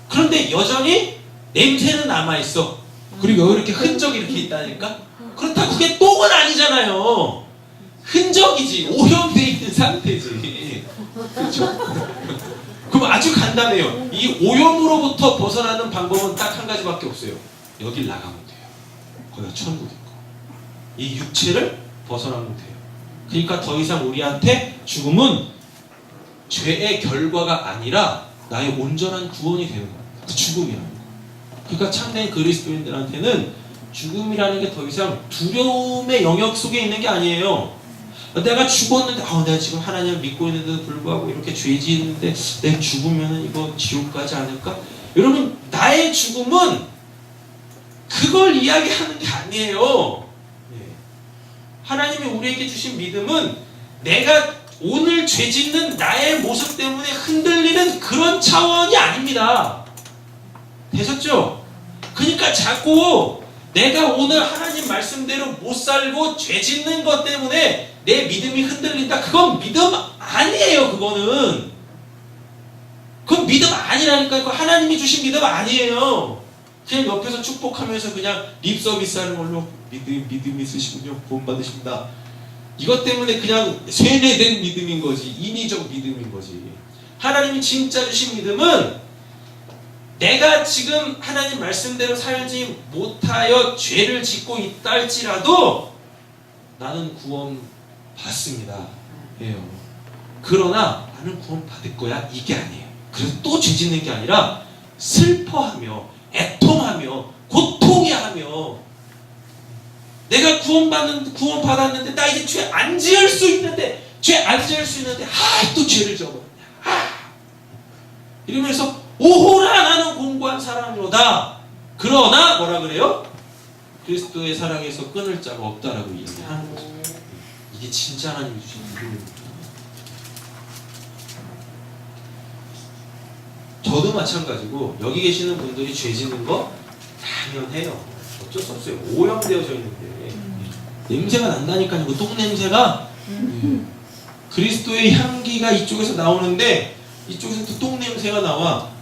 그런데 여전히 냄새는 남아있어. 그리고 여기 이렇게 흔적이 이렇게 있다니까? 그렇다고 그게 똥은 아니잖아요. 흔적이지. 오염되어 있는 상태지. 그렇죠? 그럼 아주 간단해요. 이 오염으로부터 벗어나는 방법은 딱 한 가지밖에 없어요. 여길 나가면 돼요. 거기가 천국이고. 이 육체를 벗어나면 돼요. 그러니까 더 이상 우리한테 죽음은 죄의 결과가 아니라 나의 온전한 구원이 되는 겁니다. 그 죽음이라는 거. 그러니까 참된 그리스도인들한테는 죽음이라는 게 더 이상 두려움의 영역 속에 있는 게 아니에요. 내가 죽었는데 내가 지금 하나님을 믿고 있는데도 불구하고 이렇게 죄 지었는데 내가 죽으면 이거 지옥 가지 않을까? 여러분, 나의 죽음은 그걸 이야기하는 게 아니에요. 하나님이 우리에게 주신 믿음은 내가 오늘 죄 짓는 나의 모습 때문에 흔들리는 그런 차원이 아닙니다. 되셨죠? 그러니까 자꾸 내가 오늘 하나님 말씀대로 못 살고 죄 짓는 것 때문에 내 믿음이 흔들린다. 그건 믿음 아니에요. 그건 믿음 아니라니까. 그거 하나님이 주신 믿음 아니에요. 그냥 옆에서 축복하면서 그냥 립 서비스 하는 걸로 믿음 있으시군요. 구원 받으십니다. 이것 때문에 그냥 세뇌된 믿음인 거지. 인위적 믿음인 거지. 하나님이 진짜 주신 믿음은 내가 지금 하나님 말씀대로 살지 못하여 죄를 짓고 있다 할지라도 나는 구원 받습니다. 예요. 그러나 나는 구원 받을 거야. 이게 아니에요. 그래서 또 죄 짓는 게 아니라 슬퍼하며 애통하며 고통해하며 내가 구원 받았는데 나 이제 죄 안 지을 수 있는데 또 죄를 져버렸냐. 이러면서 오호라 나는 공고한 사람이로다. 그러나 뭐라 그래요? 그리스도의 사랑에서 끊을 자가 없다라고 얘기하는 거죠. 이게 진짜 하나님이 주신 믿음입니다. 저도 마찬가지고 여기 계시는 분들이 죄 짓는 거 당연해요. 어쩔 수 없어요. 오염되어져 있는데 냄새가 난다니까요. 그 똥 냄새가 그리스도의 향기가 이쪽에서 나오는데 이쪽에서 또 똥 냄새가 나와.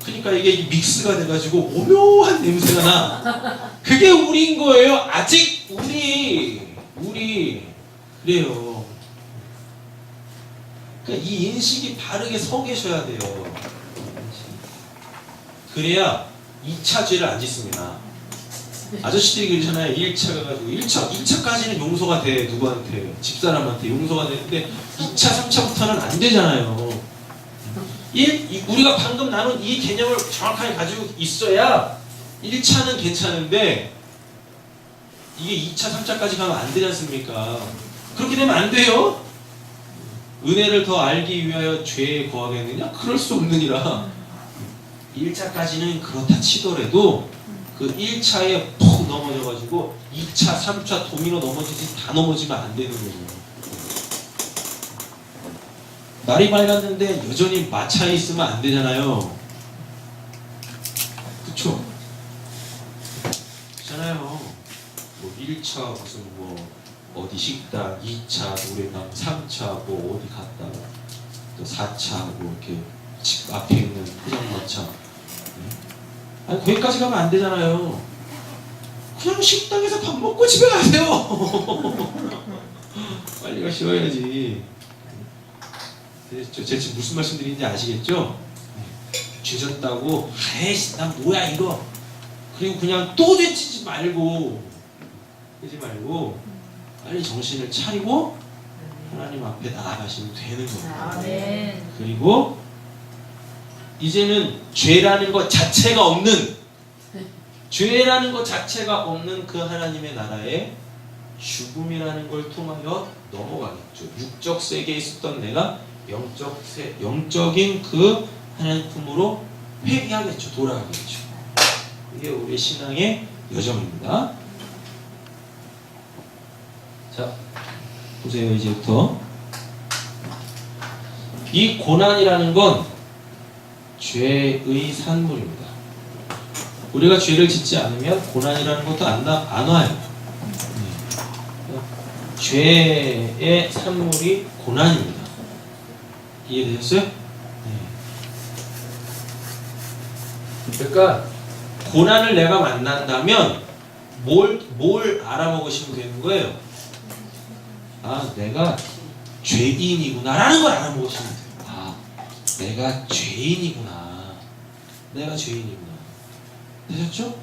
그러니까 이게 믹스가 돼가지고 오묘한 냄새가 나. 그게 우리인 거예요. 아직 우리 그래요. 그러니까 이 인식이 바르게 서 계셔야 돼요. 그래야 2차 죄를 안 짓습니다. 아저씨들이 그러잖아요. 1차 가가지고 1차까지는 용서가 돼. 누구한테? 집사람한테 용서가 되는데 2차, 3차부터는 안 되잖아요. 우리가 방금 나눈 이 개념을 정확하게 가지고 있어야 1차는 괜찮은데 이게 2차, 3차까지 가면 안 되지 않습니까? 그렇게 되면 안 돼요. 은혜를 더 알기 위하여 죄에 거하겠느냐? 그럴 수 없느니라. 1차까지는 그렇다 치더라도 그 1차에 푹 넘어져가지고 2차, 3차 도미노 넘어지지 다 넘어지면 안 되는 거예요. 날이 밝았는데 여전히 마차에 있으면 안 되잖아요. 그쵸? 그렇잖아요. 뭐 1차 무슨 뭐 어디 식당, 2차 노래방, 3차 뭐 어디 갔다가 또 4차 뭐 이렇게 집 앞에 있는 포장마차. 아니 거기까지 가면 안 되잖아요. 그냥 식당에서 밥 먹고 집에 가세요. 빨리 가셔야지. 제가 지금 무슨 말씀 드리는지 아시겠죠? 죄졌다고 아이씨 난 뭐야 이거 그리고 그냥 또 죄치지 말고 그러지 말고 빨리 정신을 차리고 하나님 앞에 나아가시면 되는 거예요. 그리고 이제는 죄라는 것 자체가 없는 그 하나님의 나라에 죽음이라는 걸 통하여 넘어가겠죠. 육적 세계에 있었던 내가 영적인 그 하나님 품으로 회귀하겠죠. 돌아가겠죠. 이게 우리의 신앙의 여정입니다. 자, 보세요. 이제부터 이 고난이라는 건 죄의 산물입니다. 우리가 죄를 짓지 않으면 고난이라는 것도 안 와요. 죄의 산물이 고난입니다. 이해되셨어요? 그러니까 고난을 내가 만난다면 뭘 알아먹으시면 되는 거예요? 아, 내가 죄인이구나 라는 걸 알아먹으시면 돼요. 아, 내가 죄인이구나. 되셨죠?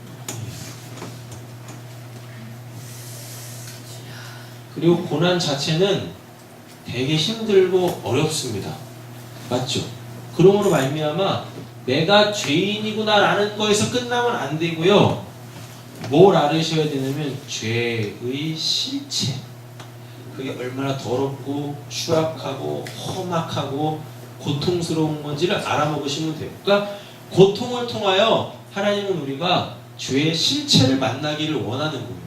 그리고 고난 자체는 되게 힘들고 어렵습니다. 맞죠? 그러므로 말미암아 내가 죄인이구나 라는 거에서 끝나면 안 되고요. 뭘 알으셔야 되냐면 죄의 실체. 그게 얼마나 더럽고 추악하고 험악하고 고통스러운 건지를 알아먹으시면 돼요. 그러니까 고통을 통하여 하나님은 우리가 죄의 실체를 만나기를 원하는 거예요.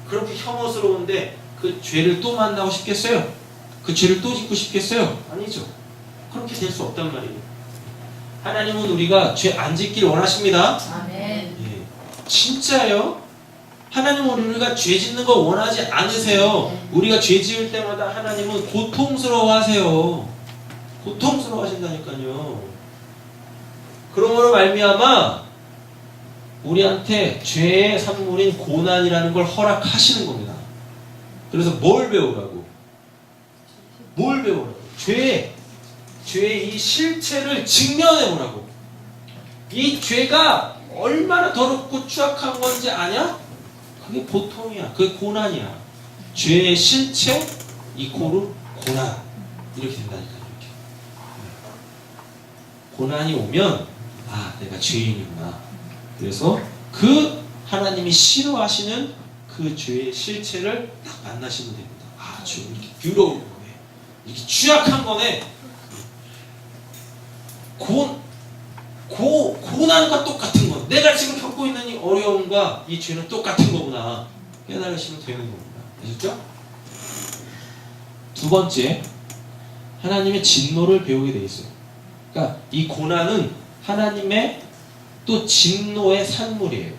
그렇게 혐오스러운데 그 죄를 또 만나고 싶겠어요? 그 죄를 또 짓고 싶겠어요? 아니죠. 그렇게 될 수 없단 말이에요. 하나님은 우리가 죄 안 짓길 원하십니다. 아멘. 예, 진짜요? 하나님은 우리가 죄 짓는 거 원하지 않으세요. 우리가 죄 지을 때마다 하나님은 고통스러워하세요. 고통스러워하신다니까요. 그러므로 말미암아 우리한테 죄의 산물인 고난이라는 걸 허락하시는 겁니다. 그래서 뭘 배우라고? 뭘 배우라고? 죄의 이 실체를 직면해 보라고. 이 죄가 얼마나 더럽고 추악한 건지 아냐? 그게 고통이야. 그게 고난이야. 죄의 실체 이코르 고난. 이렇게 된다니까요. 이렇게. 고난이 오면 아, 내가 죄인이구나. 그래서 그 하나님이 싫어하시는 그 죄의 실체를 딱 만나시면 됩니다. 아, 죄 이렇게 더러운 거네. 이렇게 취약한 거네. 고난과 똑같은 거. 내가 지금 겪고 있는 이 어려움과 이 죄는 똑같은 거구나. 깨달으시면 되는 겁니다. 아셨죠? 두 번째, 하나님의 진노를 배우게 돼 있어요. 그러니까 이 고난은 하나님의 또 진노의 산물이에요.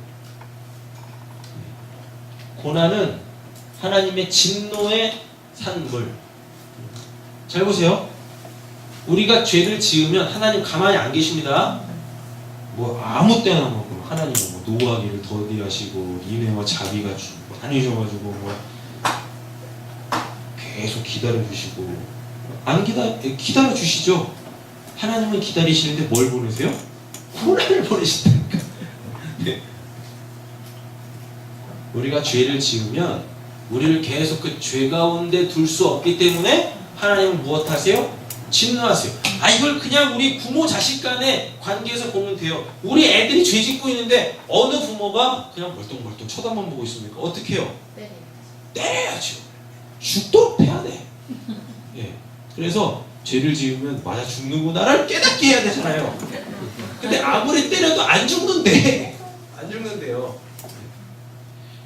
고난은 하나님의 진노의 산물. 잘 보세요. 우리가 죄를 지으면 하나님 가만히 안 계십니다. 뭐 아무 때나 뭐 하나님은 뭐 노하기를 더디하시고 인애와 자비가 많으셔가지고 뭐 계속 기다려주시고 안 기다려주시죠. 하나님은 기다리시는데 뭘 보내세요? 고난을 보내신다니까. 네. 우리가 죄를 지으면 우리를 계속 그 죄 가운데 둘 수 없기 때문에 하나님은 무엇 하세요? 진노하세요. 아, 이걸 그냥 우리 부모 자식 간의 관계에서 보면 돼요. 우리 애들이 죄 짓고 있는데 어느 부모가 그냥 멀뚱멀뚱 쳐다만 보고 있습니까? 어떻게 해요? 때려야죠. 죽도록 패야 돼. 예. 그래서 죄를 지으면 맞아 죽는구나를 깨닫게 해야 되잖아요. 근데 아무리 때려도 안 죽는데. 안 죽는데요.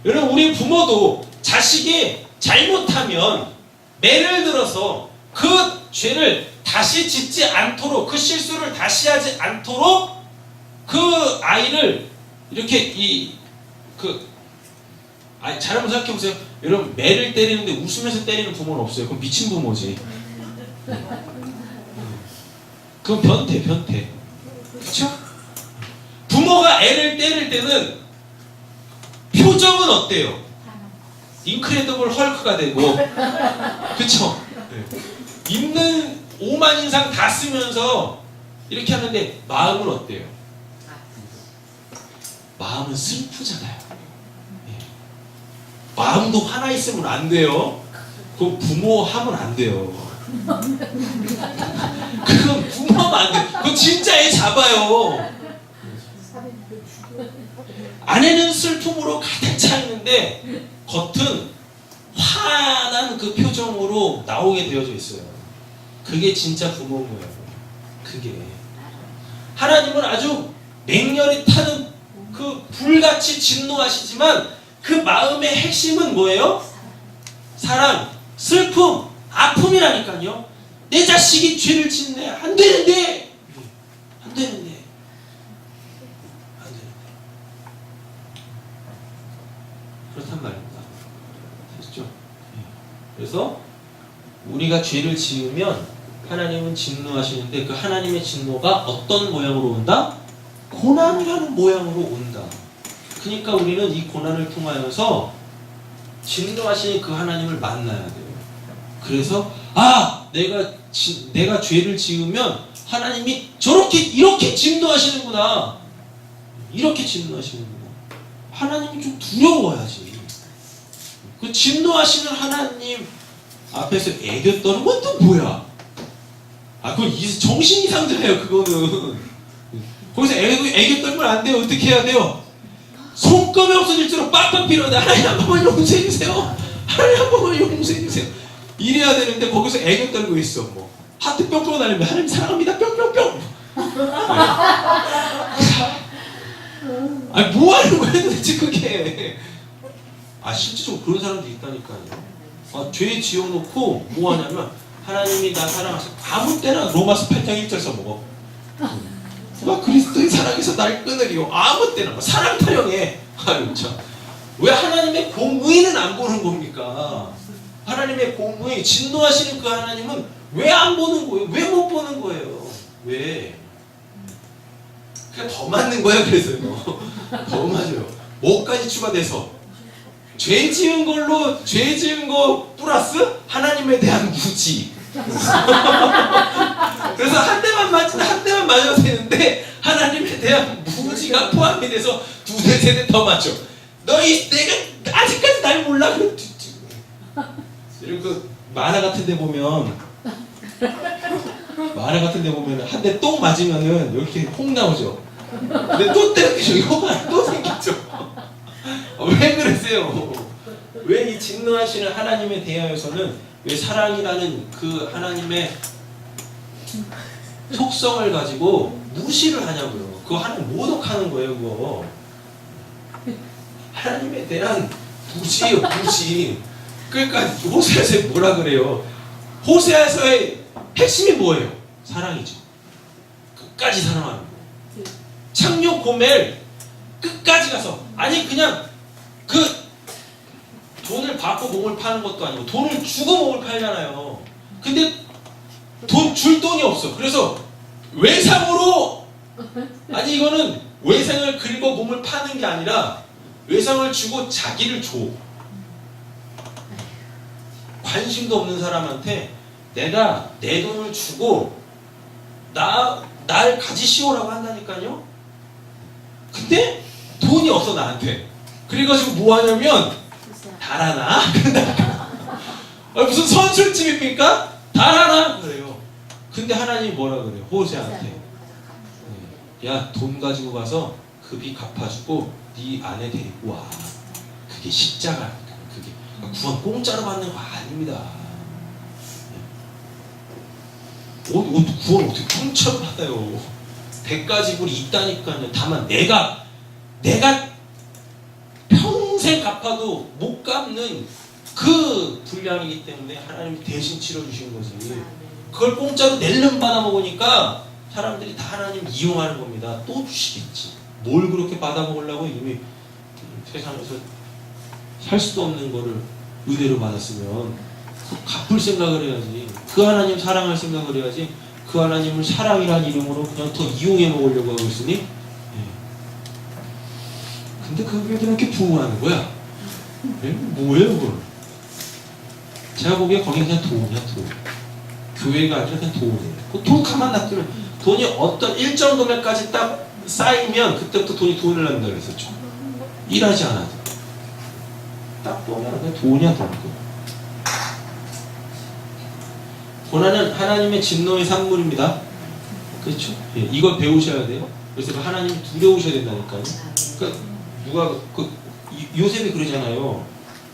여러분, 우리 부모도 자식이 잘못하면 매를 들어서 그 죄를 다시 짓지 않도록, 그 실수를 다시 하지 않도록 그 아이를 이렇게 잘 한번 생각해 보세요. 여러분, 매를 때리는데 웃으면서 때리는 부모는 없어요. 그럼 미친 부모지. 그건 변태. 그쵸? 부모가 애를 때릴 때는 표정은 어때요? 인크레더블 헐크가 되고, 그쵸? 있는 오만 인상 다 쓰면서 이렇게 하는데 마음은 어때요? 마음은 슬프잖아요. 마음도 하나 있으면 안 돼요. 그거 부모 하면 안 돼요. 그건 부모 하면 안 돼요. 그거 진짜 애 잡아요. 안에는 슬픔으로 가득 차 있는데 겉은 화난 그 표정으로 나오게 되어져 있어요. 그게 진짜 부모인 거예요. 그게 하나님은 아주 맹렬히 타는 그 불같이 진노하시지만 그 마음의 핵심은 뭐예요? 사랑, 슬픔, 아픔이라니까요. 내 자식이 죄를 짓네. 안 되는데. 그렇단 말입니다. 아시죠? 그래서 우리가 죄를 지으면 하나님은 진노하시는데 그 하나님의 진노가 어떤 모양으로 온다? 고난이라는 모양으로 온다. 그러니까 우리는 이 고난을 통하여서 진노하시는 그 하나님을 만나야 돼요. 그래서 내가 죄를 지으면 하나님이 이렇게 진노하시는구나. 이렇게 진노하시는구나. 하나님이 좀 두려워야지. 그 진노하시는 하나님 앞에서 애교 떠는 건 또 뭐야? 그건 정신 이상자예요, 그거는. 거기서 애교 떨면 안 돼요. 어떻게 해야 돼요? 손금이 없어질 줄로 빡빡 빌어야 하나님 한 번만 용서해주세요. 하나님 한 번만 용서해주세요. 이래야 되는데 거기서 애교 떨고 있어. 뭐 하트 뿅뿅 날리면 하나님 사랑합니다. 뿅뿅뿅. 뭐 하는 거야 도대체 그게. 실제적으로 그런 사람도 있다니까요. 죄 지어놓고 뭐 하냐면 하나님이 나 사랑하셔. 아무 때나 로마서 8장 1절 써먹어. 그리스도의 사랑에서 날 끊으리요. 아무 때나 사랑 타령해. 참. 왜 하나님의 공의는 안 보는 겁니까? 하나님의 공의, 진노하시는 그 하나님은 왜 안 보는 거예요? 왜 못 보는 거예요? 왜? 그냥 더 맞는 거야. 그래서요. 더 맞아요. 뭐까지 추가돼서 죄 지은 걸로 죄 지은 거 플러스 하나님에 대한 무지. 그래서 한 대만 맞아도 되는데 하나님에 대한 무지가 포함이 돼서 두세 세대 더 맞죠. 너희 내가 아직까지 날 몰라. 이런 그 만화 같은 데 보면 한 대 똥 맞으면은 이렇게 홍 나오죠. 근데 또 때리죠. 이거 또 생기죠. 왜 그러세요? 왜 이 진노하시는 하나님에 대하여서는 왜 사랑이라는 그 하나님의 속성을 가지고 무시를 하냐고요. 그거 하나님 모독하는 거예요. 그거 하나님에 대한 무지예요. 무지. 그러니까 호세아서에 뭐라 그래요? 호세아서의 핵심이 뭐예요? 사랑이죠. 끝까지 사랑하는 거. 창녀 고멜 끝까지 가서, 아니 그냥 그 돈을 받고 몸을 파는 것도 아니고 돈을 주고 몸을 팔잖아요. 근데 줄 돈이 없어. 그래서 외상으로, 아니 이거는 외상을 그리고 몸을 파는 게 아니라 외상을 주고 자기를 줘. 관심도 없는 사람한테 내가 내 돈을 주고 날 가지시오라고 한다니까요. 근데 돈이 없어 나한테. 그래가지고 뭐 하냐면 달아나? 무슨 선술집입니까? 달아나? 그래요. 근데 하나님이 뭐라 그래요? 호세아한테 야, 돈 가지고 가서 그 빚 갚아주고 네 아내 데리고 와. 그게 십자가니까. 그게 구원 공짜로 받는 거 아닙니다. 구원 어떻게 공짜로 받아요? 대가 지불이 있다니까요. 다만 내가 평생 갚아도 못 갚는 그 분량이기 때문에 하나님이 대신 치러주신 거지. 그걸 공짜로 낼름 받아먹으니까 사람들이 다 하나님 이용하는 겁니다. 또 주시겠지. 뭘 그렇게 받아먹으려고. 이미 세상에서 살 수도 없는 거를 은혜로 받았으면 갚을 생각을 해야지. 그 하나님 사랑할 생각을 해야지. 그 하나님을 사랑이라는 이름으로 그냥 더 이용해 먹으려고 하고 있으니. 근데 그게 그렇게 부흥하는 거야. 뭐예요 그걸? 제가 보기에 거기 그냥 돈이야. 돈. 교회가 아니라 그냥 돈이에요. 그 돈 가만 놔두면 돈이 어떤 일정 금액까지 딱 쌓이면 그때부터 돈을 낳는다 그랬었죠. 일하지 않아도 딱 보면 그냥 돈이야. 돈. 고난은 하나님의 진노의 산물입니다. 그렇죠? 예, 이걸 배우셔야 돼요. 그래서 하나님 두려우셔야 된다니까요. 그러니까 누가 요셉이 그러잖아요.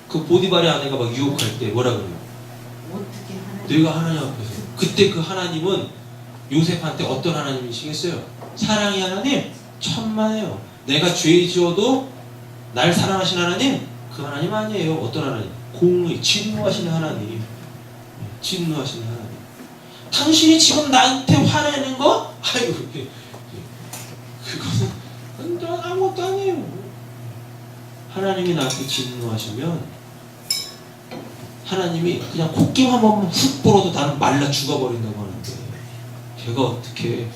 그 보디발의 아내가 막 유혹할 때 뭐라 그래요? 내가 하나님 앞에서. 그때 그 하나님은 요셉한테 어떤 하나님이시겠어요? 사랑의 하나님? 천만에요. 내가 죄 지어도 날 사랑하신 하나님? 그 하나님 아니에요. 어떤 하나님? 공의, 진노하시는 하나님. 진노하시는 하나님. 당신이 지금 나한테 화내는 거? 아유, 그거는 아무것도 아니에요. 하나님이 나한테 진노하시면 하나님이 그냥 콧김 한 번만 훅 불어도 나는 말라 죽어버린다고 하는데, 제가 어떻게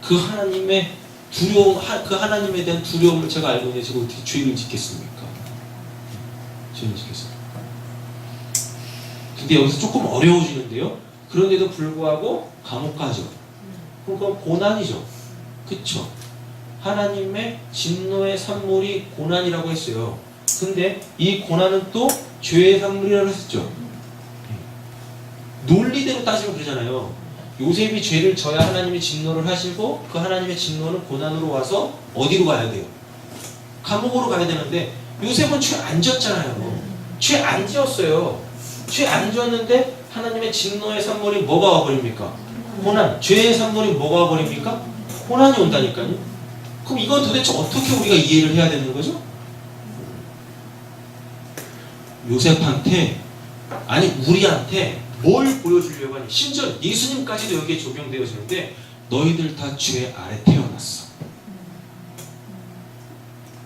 그 하나님의 두려움, 그 하나님에 대한 두려움을 제가 알고 있는데 제가 어떻게 죄를 짓겠습니까? 죄를 짓겠습니까? 근데 여기서 조금 어려워지는데요. 그런데도 불구하고 감옥 가죠. 그건 고난이죠. 그쵸? 하나님의 진노의 산물이 고난이라고 했어요. 근데 이 고난은 또 죄의 산물이라고 했었죠. 논리대로 따지면 그러잖아요. 요셉이 죄를 져야 하나님이 진노를 하시고 그 하나님의 진노는 고난으로 와서 어디로 가야 돼요? 감옥으로 가야 되는데 요셉은 죄 안 지었잖아요. 죄 안 지었어요. 죄 안 지었는데 하나님의 진노의 산물이 뭐가 와버립니까? 고난. 죄의 산물이 뭐가 와버립니까? 고난이 온다니까요. 그럼 이건 도대체 어떻게 우리가 이해를 해야 되는 거죠? 요셉한테, 아니 우리한테 뭘 보여주려고 하니? 심지어 예수님까지도 여기에 적용되어지는데 너희들 다 죄 아래 태어났어.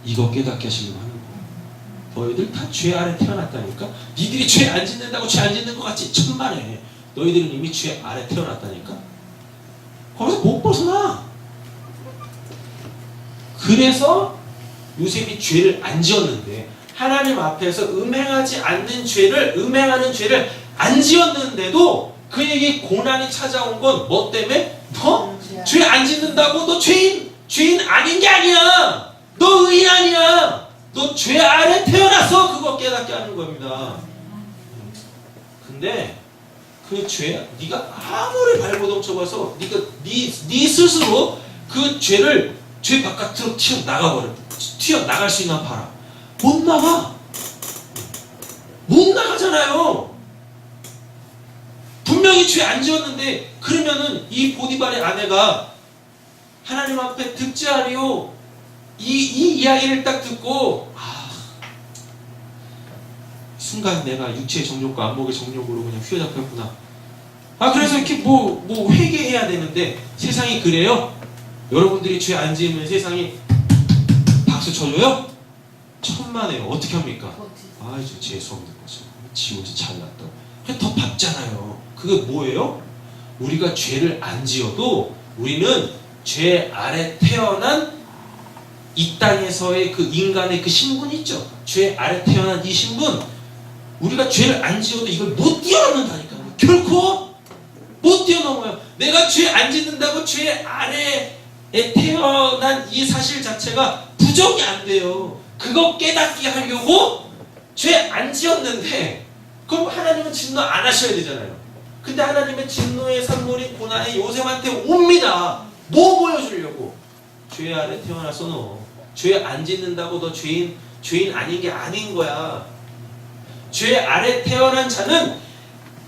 이거 깨닫게 하시려고 하는 거예요. 너희들 다 죄 아래 태어났다니까. 니들이 죄 안 짓는다고 죄 안 짓는 것 같지? 천만에. 너희들은 이미 죄 아래 태어났다니까. 거기서 못 벗어나. 그래서 요셉이 죄를 안 지었는데, 하나님 앞에서 음행하지 않는 죄를, 음행하는 죄를 안 지었는데도 그에게 고난이 찾아온 건 뭐 때문에? 너 죄 안 짓는다고 너 죄인 아닌 게 아니야. 너 의인 아니야. 너 죄 아래 태어나서 그거 깨닫게 하는 겁니다. 근데 그 죄, 네가 아무리 발버둥 쳐봐서 네 스스로 그 죄를 죄 바깥으로 튀어나갈 수 있나 봐라. 못 나가. 못 나가잖아요. 분명히 죄 안 지었는데, 그러면은 이 보디발의 아내가 하나님 앞에 득죄하리요, 이 이야기를 딱 듣고, 순간 내가 육체의 정욕과 안목의 정욕으로 그냥 휘어잡혔구나. 그래서 이렇게 뭐 회개해야 되는데, 세상이 그래요? 여러분들이 죄 안 지으면 세상이 박수 쳐줘요? 천만에요. 어떻게 합니까? 이제 재수없는 거죠. 지오지 잘났다. 그냥 더 밟잖아요. 그게 뭐예요? 우리가 죄를 안 지어도 우리는 죄 아래 태어난 이 땅에서의 그 인간의 그 신분 있죠. 죄 아래 태어난 이 신분, 우리가 죄를 안 지어도 이걸 못 뛰어넘는다니까요. 결코 못 뛰어넘어요. 내가 죄 안 짓는다고 죄 아래에 태어난 이 사실 자체가 부정이 안 돼요. 그거 깨닫게 하려고 죄 안 지었는데, 그럼 하나님은 진노 안 하셔야 되잖아요. 근데 하나님의 진노의 산물인 고난이 요셉한테 옵니다. 뭐 보여주려고? 죄 아래 태어나서 너 죄 안 짓는다고 너 죄인 아닌 게 아닌 거야. 죄 아래 태어난 자는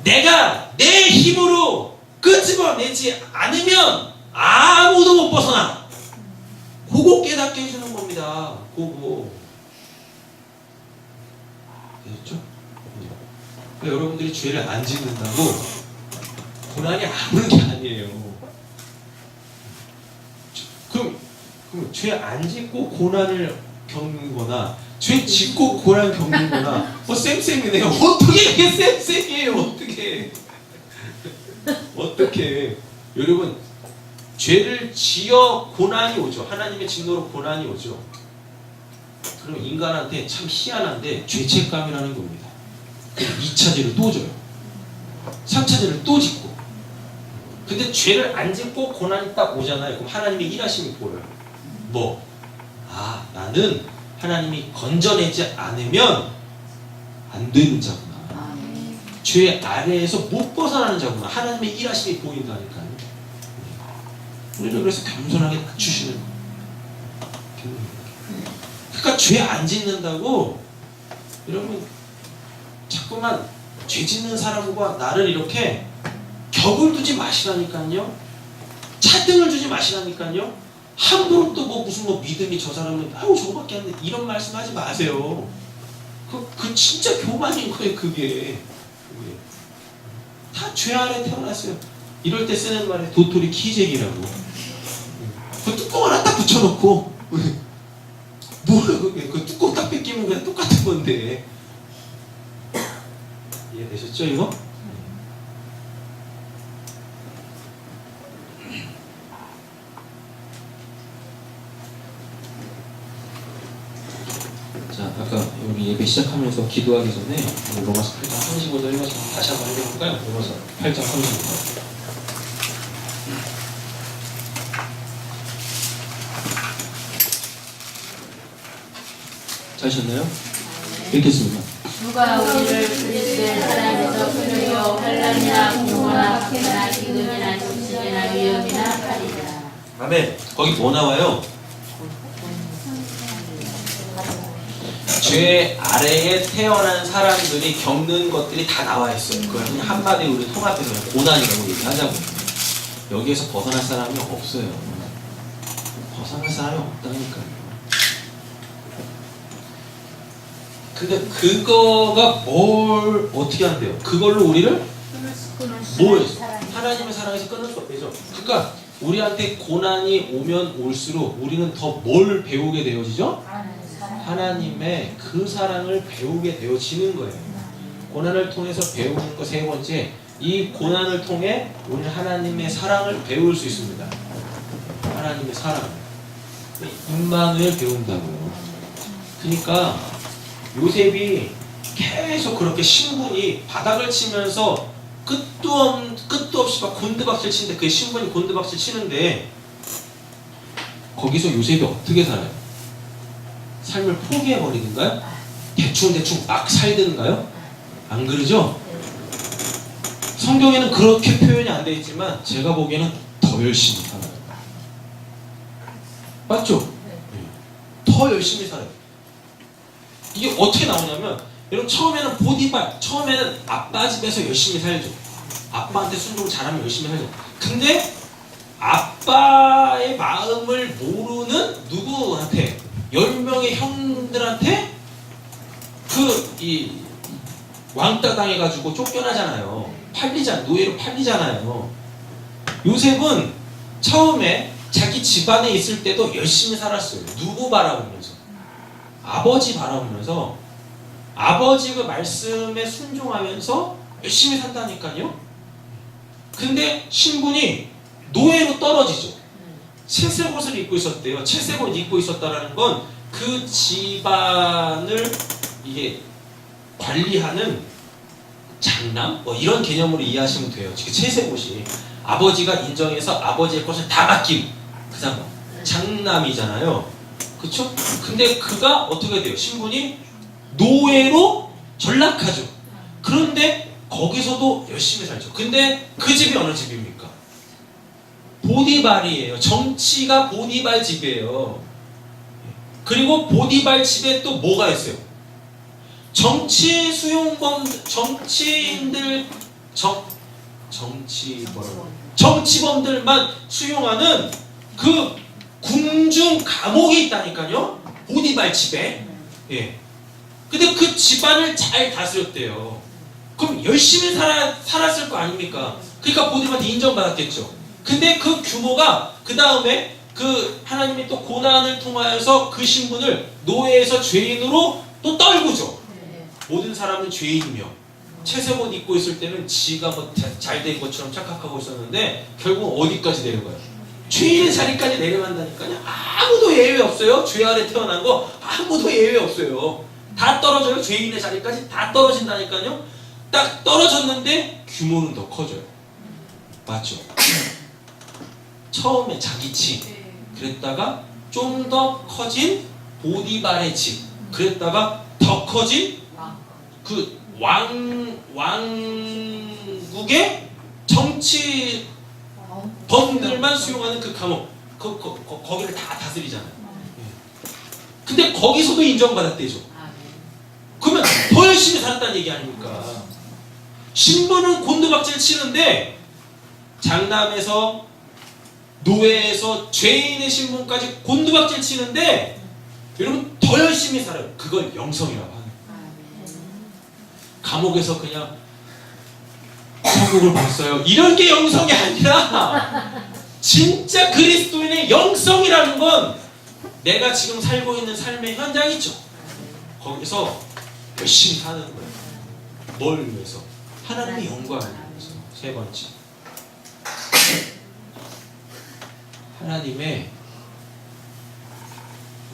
내가 내 힘으로 끄집어내지 않으면 아무도 못 벗어나. 그거 깨닫게 해주는 겁니다. 그거. 됐죠? 여러분들이 죄를 안 짓는다고 고난이 안 오는 게 아니에요. 그럼 죄 안 짓고 고난을 겪는 거나, 죄 짓고 고난 겪는 거나 쌤이네요. 어떻게 이게 쌤이에요? 어떻게 여러분, 죄를 지어 고난이 오죠. 하나님의 진노로 고난이 오죠. 그럼 인간한테 참 희한한데 죄책감이라는 겁니다. 2차죄를 또 줘요. 3차죄를 또 짓고. 근데 죄를 안 짓고 고난이 딱 오잖아요. 그럼 하나님의 일하심이 보여요. 나는 하나님이 건져내지 않으면 안 되는 자구나. 죄 아래에서 못 벗어나는 자구나. 하나님의 일하심이 보인다니까요. 우리를 그래서 겸손하게 낮추시는 거예요. 그러니까 죄 안 짓는다고 여러분 자꾸만 죄 짓는 사람과 나를 이렇게 격을 두지 마시라니까요. 차등을 주지 마시라니까요. 함부로 또 무슨 믿음이 저 사람은 저거밖에 안 돼, 이런 말씀하지 마세요. 그 진짜 교만인 거예요. 그게 다 죄 아래 태어났어요. 이럴 때 쓰는 말이 도토리 키재기라고. 그 뚜껑 하나 딱 붙여놓고 뭐야 그게. 그 뚜껑 딱 뺏기면 그냥 똑같은 건데. 이해되셨죠 이거? 자, 아까 우리 예배 시작하면서 기도하기 전에 로마서 8장 35절 읽어서 다시 한번 읽어볼까요? 로마서 8장 35절. 하셨나요? 읽겠습니다. 누가 우리를 그리스도의 사랑에서 끊으려 환난이나 공고나 박해나 기근이나 짐승이나 위험이나 하리라. 아멘. 거기 뭐 나와요? 죄 아래에 태어난 사람들이 겪는 것들이 다 나와 있어요. 그걸 그냥 한마디로 우리 통합해서 고난이라고 얘기하자고. 여기에서 벗어날 사람이 없어요. 벗어날 사람이 없다니까요. 근데 그거가 뭘 어떻게 한대요? 그걸로 우리를 뭘 하나님의 사랑에서 끊을 수 없죠. 그러니까 우리한테 고난이 오면 올수록 우리는 더 뭘 배우게 되어지죠? 하나님의 그 사랑을 배우게 되어지는 거예요. 고난을 통해서 배우는 거 세 번째, 이 고난을 통해 우리는 하나님의 사랑을 배울 수 있습니다. 하나님의 사랑. 임마누엘 배운다고요. 그러니까 요셉이 계속 그렇게 신분이 바닥을 치면서 끝도 없이 막 곤두박질 치는데, 그 신분이 곤두박질 치는데 거기서 요셉이 어떻게 살아요? 삶을 포기해버리는가요? 대충 막 살든가요? 안 그러죠? 성경에는 그렇게 표현이 안 되어 있지만 제가 보기에는 더 열심히 살아요. 맞죠? 더 열심히 살아요. 이게 어떻게 나오냐면, 여러분 처음에는 보디발, 처음에는 아빠 집에서 열심히 살죠. 아빠한테 순종 잘하면 열심히 살죠. 근데 아빠의 마음을 모르는 누구한테, 10명의 형들한테 왕따 당해가지고 쫓겨나잖아요. 노예로 팔리잖아요. 요셉은 처음에 자기 집안에 있을 때도 열심히 살았어요. 누구 바라보면서? 아버지 바라보면서, 아버지 그 말씀에 순종하면서 열심히 산다니까요. 근데 신분이 노예로 떨어지죠. 채색 옷을 입고 있었대요. 채색 옷을 입고 있었다라는 건 그 집안을 이게 관리하는 장남? 뭐 이런 개념으로 이해하시면 돼요. 지금 채색 옷이 아버지가 인정해서 아버지의 것을 다 맡긴 그 사람, 장남이잖아요. 그쵸? 근데 그가 어떻게 돼요? 신분이 노예로 전락하죠. 그런데 거기서도 열심히 살죠. 근데 그 집이 어느 집입니까? 보디발이에요. 정치가 보디발 집이에요. 그리고 보디발 집에 또 뭐가 있어요? 정치범들만 수용하는 그 궁중 감옥이 있다니까요. 보디발 집에. 예. 근데 그 집안을 잘 다스렸대요. 그럼 열심히 살았을 거 아닙니까? 그러니까 보디발한테 인정받았겠죠. 근데 그 규모가 그 다음에 그 하나님이 또 고난을 통하여서 그 신분을 노예에서 죄인으로 또 떨구죠. 모든 사람은 죄인이며 채색 옷 입고 있을 때는 지가 뭐 잘된 것처럼 착각하고 있었는데 결국 어디까지 내려가요? 죄인의 자리까지 내려간다니까요. 아무도 예외 없어요. 죄 아래 태어난 거 아무도 예외 없어요. 다 떨어져요. 죄인의 자리까지 다 떨어진다니까요. 딱 떨어졌는데 규모는 더 커져요. 맞죠? 처음에 자기 집, 그랬다가 좀 더 커진 보디발의 집, 그랬다가 더 커진 그 왕국의 정치 범들만 수용하는 그 감옥, 거기를 다 다스리잖아요. 근데 거기서도 인정받았대죠. 그러면 더 열심히 살았다는 얘기 아닙니까? 신분은 곤두박질 치는데 장남에서 노예에서 죄인의 신분까지 곤두박질 치는데 여러분 더 열심히 살아요. 그걸 영성이라고 하는 거예요. 감옥에서 그냥 천국을 봤어요. 이런 게 영성이 아니라 진짜 그리스도인의 영성이라는 건 내가 지금 살고 있는 삶의 현장이죠. 거기서 열심히 사는 거예요. 뭘 위해서? 하나님의 영광을 위해서. 세 번째, 하나님의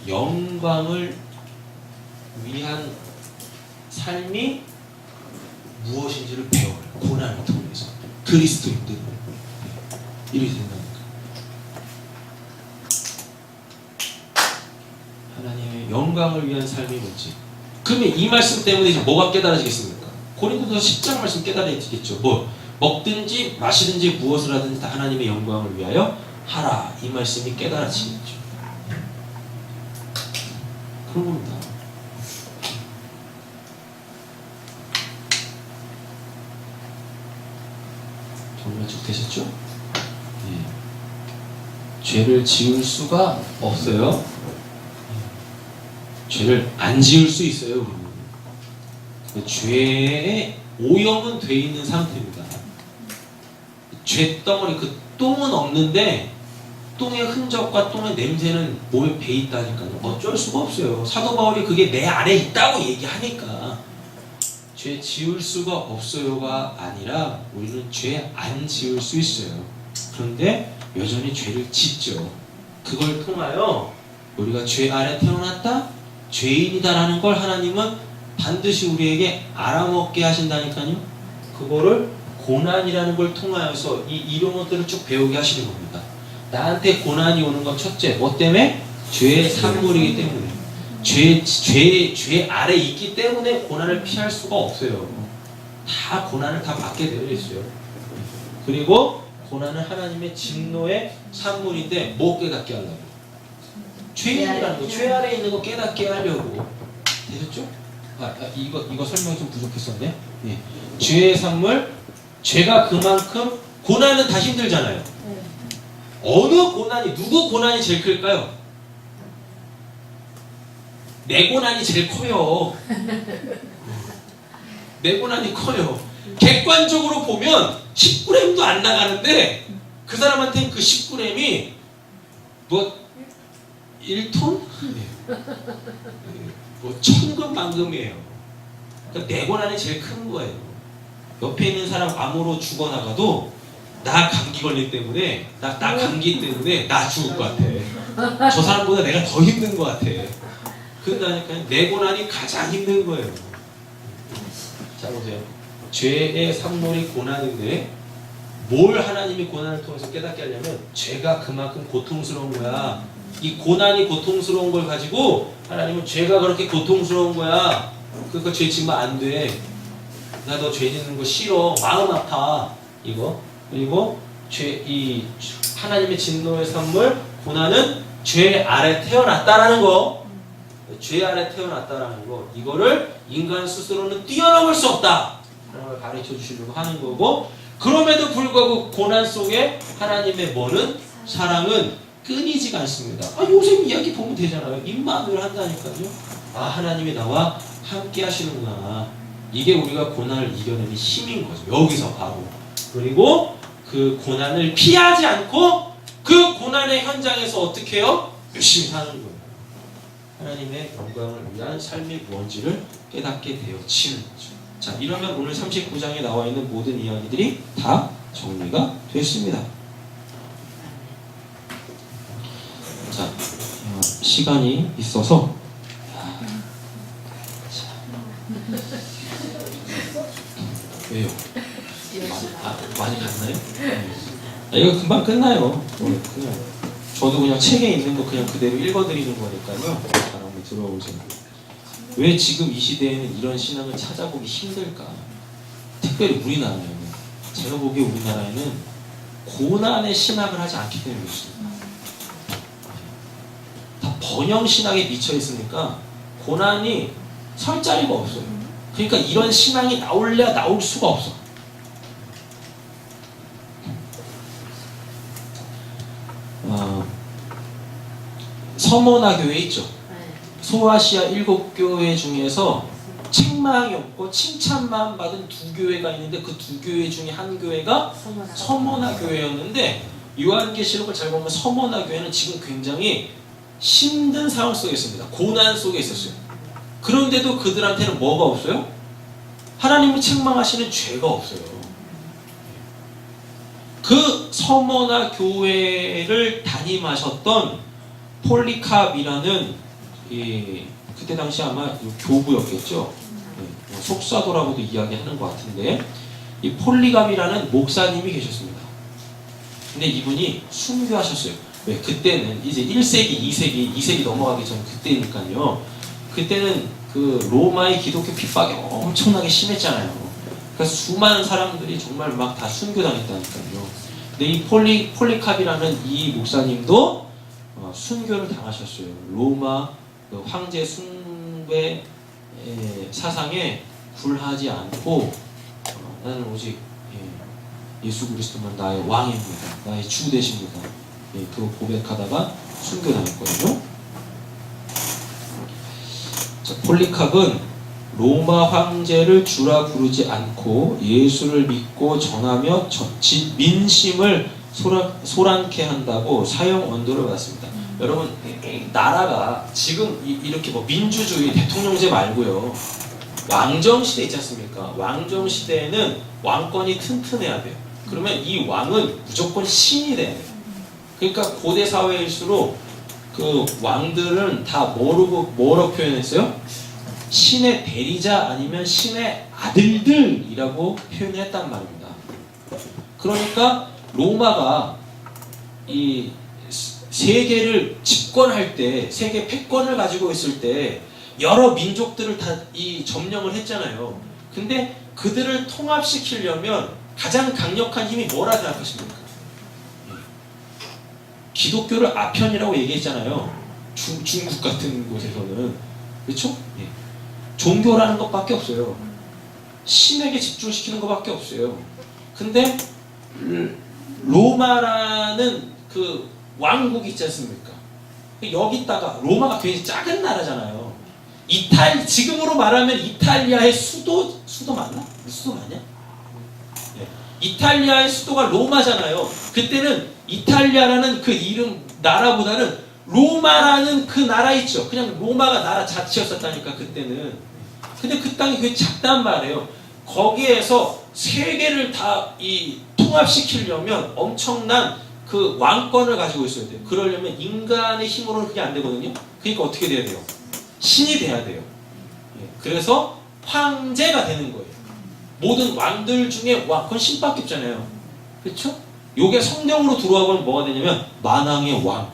영광을 위한 삶이 무엇인지를 배워요. 고난을 통해서. 그리스도인들은 이렇게 된다니까. 하나님의 영광을 위한 삶이 뭔지. 그러면 이 말씀 때문에 이제 뭐가 깨달아지겠습니까? 고린도서 10장 말씀 깨달아지겠죠. 뭐 먹든지 마시든지 무엇을 하든지 다 하나님의 영광을 위하여 하라. 이 말씀이 깨달아지겠죠. 그런 겁니다. 정말 되셨죠? 예. 죄를 지을 수가 없어요. 죄를 안 지을 수 있어요. 우리는. 죄에 오염은 돼 있는 상태입니다. 죄덩어리, 그 똥은 없는데 똥의 흔적과 똥의 냄새는 몸에 배 있다니까요. 어쩔 수가 없어요. 사도 바울이 그게 내 안에 있다고 얘기하니까 죄 지을 수가 없어요가 아니라 우리는 죄 안 지을 수 있어요. 그런데 여전히 죄를 짓죠. 그걸 통하여 우리가 죄 아래 태어났다, 죄인이다라는 걸 하나님은 반드시 우리에게 알아먹게 하신다니까요. 그거를 고난이라는 걸 통하여서 이런 것들을 쭉 배우게 하시는 겁니다. 나한테 고난이 오는 건 첫째, 뭐 때문에? 죄의 산물이기 때문에. 죄 아래 있기 때문에 고난을 피할 수가 없어요. 다 고난을 다 받게 되어 있어요. 그리고 고난은 하나님의 진노의 산물인데 뭐 깨닫게 하려고? 죄인이라는 거, 죄 아래 있는 거 깨닫게 하려고. 되셨죠? 이거 설명 좀 부족했었네. 예. 죄의 산물, 죄가 그만큼 고난은 다 힘들잖아요. 어느 고난이, 누구 고난이 제일 클까요? 내 고난이 제일 커요. 내 고난이 커요. 객관적으로 보면 10g도 안 나가는데 그 사람한테는 그 10g이 뭐 1톤? 뭐 천금만금이에요. 그러니까 내 고난이 제일 큰 거예요. 옆에 있는 사람 암으로 죽어나가도 나 감기 걸린 때문에 나 감기 때문에 나 죽을 것 같아. 저 사람보다 내가 더 힘든 것 같아. 그러니까 내 고난이 가장 힘든 거예요. 자 보세요. 죄의 산물이 고난인데 뭘 하나님이 고난을 통해서 깨닫게 하려면 죄가 그만큼 고통스러운 거야. 이 고난이 고통스러운 걸 가지고 하나님은 죄가 그렇게 고통스러운 거야. 그러니까 죄 지면 안 돼. 나 너 죄 짓는 거 싫어. 마음 아파. 이거. 그리고 이 하나님의 진노의 산물 고난은 죄 아래 태어났다라는 거. 죄 아래 태어났다라는 거. 이거를 인간 스스로는 뛰어넘을 수 없다. 라는 걸 가르쳐 주시려고 하는 거고, 그럼에도 불구하고 고난 속에 하나님의 뭐는? 사랑은 끊이지가 않습니다. 요새 이야기 보면 되잖아요. 입만을 한다니까요. 하나님이 나와 함께 하시는구나. 이게 우리가 고난을 이겨내는 힘인 거죠. 여기서 바로. 그리고 그 고난을 피하지 않고 그 고난의 현장에서 어떻게 해요? 열심히 사는 거예요. 하나님의 영광을 위한 삶이 뭔지를 깨닫게 되어지는 거죠. 자, 이러면 오늘 39장에 나와 있는 모든 이야기들이 다 정리가 됐습니다. 자, 시간이 있어서 왜요? 많이 갔나요? 이거 금방 끝나요. 그냥 저도 그냥 책에 있는 거 그냥 그대로 읽어드리는 거니까요. 한번 들어보세요. 왜 지금 이 시대에는 이런 신앙을 찾아보기 힘들까? 특별히 우리나라에는, 제가 보기에 우리나라에는 고난의 신학을 하지 않기 때문에 그렇습니다. 다 번영 신학에 미쳐 있으니까 고난이 설 자리가 없어요. 그러니까 이런 신앙이 나올래야 나올 수가 없어. 서모나 교회 있죠. 소아시아 7교회 중에서 책망이 없고 칭찬만 받은 2교회가 있는데 그 2교회 중에 한 교회가 서모나 교회였는데, 요한계시록을 잘 보면 서모나 교회는 지금 굉장히 힘든 상황 속에 있습니다. 고난 속에 있었어요. 그런데도 그들한테는 뭐가 없어요? 하나님을 책망하시는 죄가 없어요. 그 서모나 교회를 담임하셨던 폴리캅이라는 그때 당시 아마 교부였겠죠. 속사도라고도 이야기하는 것 같은데, 이 폴리캅이라는 목사님이 계셨습니다. 근데 이분이 순교하셨어요. 왜? 그때는 이제 1세기, 2세기 넘어가기 전 그때니까요. 그때는 그 로마의 기독교 핍박이 엄청나게 심했잖아요. 그래서 수많은 사람들이 정말 막 다 순교당했다니까요. 근데 이 폴리캅이라는 이 목사님도 순교를 당하셨어요. 로마 황제 숭배 사상에 굴하지 않고 나는 오직 예수 그리스도만 나의 왕입니다. 나의 주 되십니다. 그거 고백하다가 순교당했거든요. 자, 폴리캅은 로마 황제를 주라 부르지 않고 예수를 믿고 전하며 민심을 소란케 한다고 사형 언도를 받았습니다. 여러분 나라가 지금 이렇게 뭐 민주주의 대통령제 말고요. 왕정시대 있지 않습니까? 왕정시대에는 왕권이 튼튼해야 돼요. 그러면 이 왕은 무조건 신이 돼야 돼요. 그러니까 고대 사회일수록 그 왕들은 다 뭐로 표현했어요? 신의 대리자 아니면 신의 아들들이라고 표현했단 말입니다. 그러니까 로마가 이 세계를 집권할 때, 세계 패권을 가지고 있을 때 여러 민족들을 다 이 점령을 했잖아요. 근데 그들을 통합시키려면 가장 강력한 힘이 뭐라 생각하십니까? 기독교를 아편이라고 얘기했잖아요. 중국 같은 곳에서는. 그렇죠? 예. 종교라는 것밖에 없어요. 신에게 집중시키는 것밖에 없어요. 근데 로마라는 그 왕국이 있지 않습니까? 여기다가 로마가 굉장히 작은 나라잖아요. 지금으로 말하면 이탈리아의 수도 맞나? 수도 맞냐? 예. 이탈리아의 수도가 로마잖아요. 그때는 이탈리아라는 그 이름 나라보다는 로마라는 그 나라 있죠. 그냥 로마가 나라 자체였었다니까 그때는. 근데 그 땅이 굉장히 작단 말이에요. 거기에서 세계를 다 통합시키려면 엄청난 그 왕권을 가지고 있어야 돼요. 그러려면 인간의 힘으로는 그게 안 되거든요. 그러니까 어떻게 돼야 돼요? 신이 돼야 돼요. 그래서 황제가 되는 거예요. 모든 왕들 중에 그건 신밖에 없잖아요. 그렇죠? 요게 성경으로 들어와 보면 뭐가 되냐면 만왕의 왕.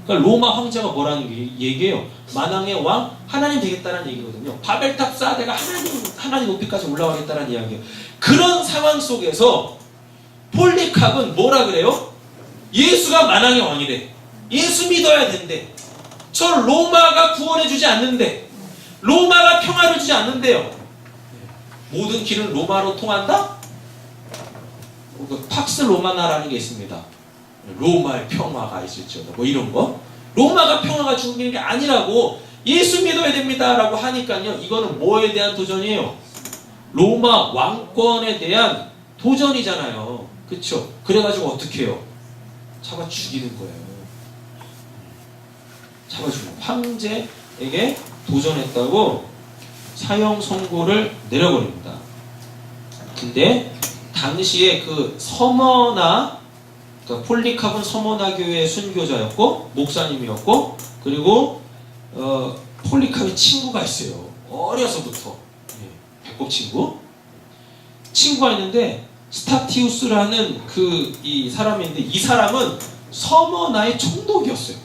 그러니까 로마 황제가 뭐라는 얘기예요? 만왕의 왕, 하나님 되겠다는 얘기거든요. 바벨탑 쌓아대가 하나님 높이까지 올라가겠다는 이야기예요. 그런 상황 속에서 폴리캅은 뭐라 그래요? 예수가 만왕의 왕이래. 예수 믿어야 된대. 저 로마가 구원해주지 않는데, 로마가 평화를 주지 않는데요. 모든 길은 로마로 통한다? 팍스 로마나라는 게 있습니다. 로마의 평화가 있을지어다 뭐 이런 거. 로마가 평화가 주는 게 아니라고 예수 믿어야 됩니다 라고 하니까요. 이거는 뭐에 대한 도전이에요? 로마 왕권에 대한 도전이잖아요. 그쵸? 그래가지고 어떻게 해요? 잡아 죽이는 거예요. 잡아 죽이는 거예요. 황제에게 도전했다고 사형 선고를 내려버립니다. 근데 당시에 그 서머나, 그러니까 폴리캅은 서머나 교회의 순교자였고 목사님이었고, 그리고 폴리캅의 친구가 있어요. 어려서부터 배꼽 친구가 있는데 스타티우스라는 이 사람인데, 이 사람은 서머나의 총독이었어요.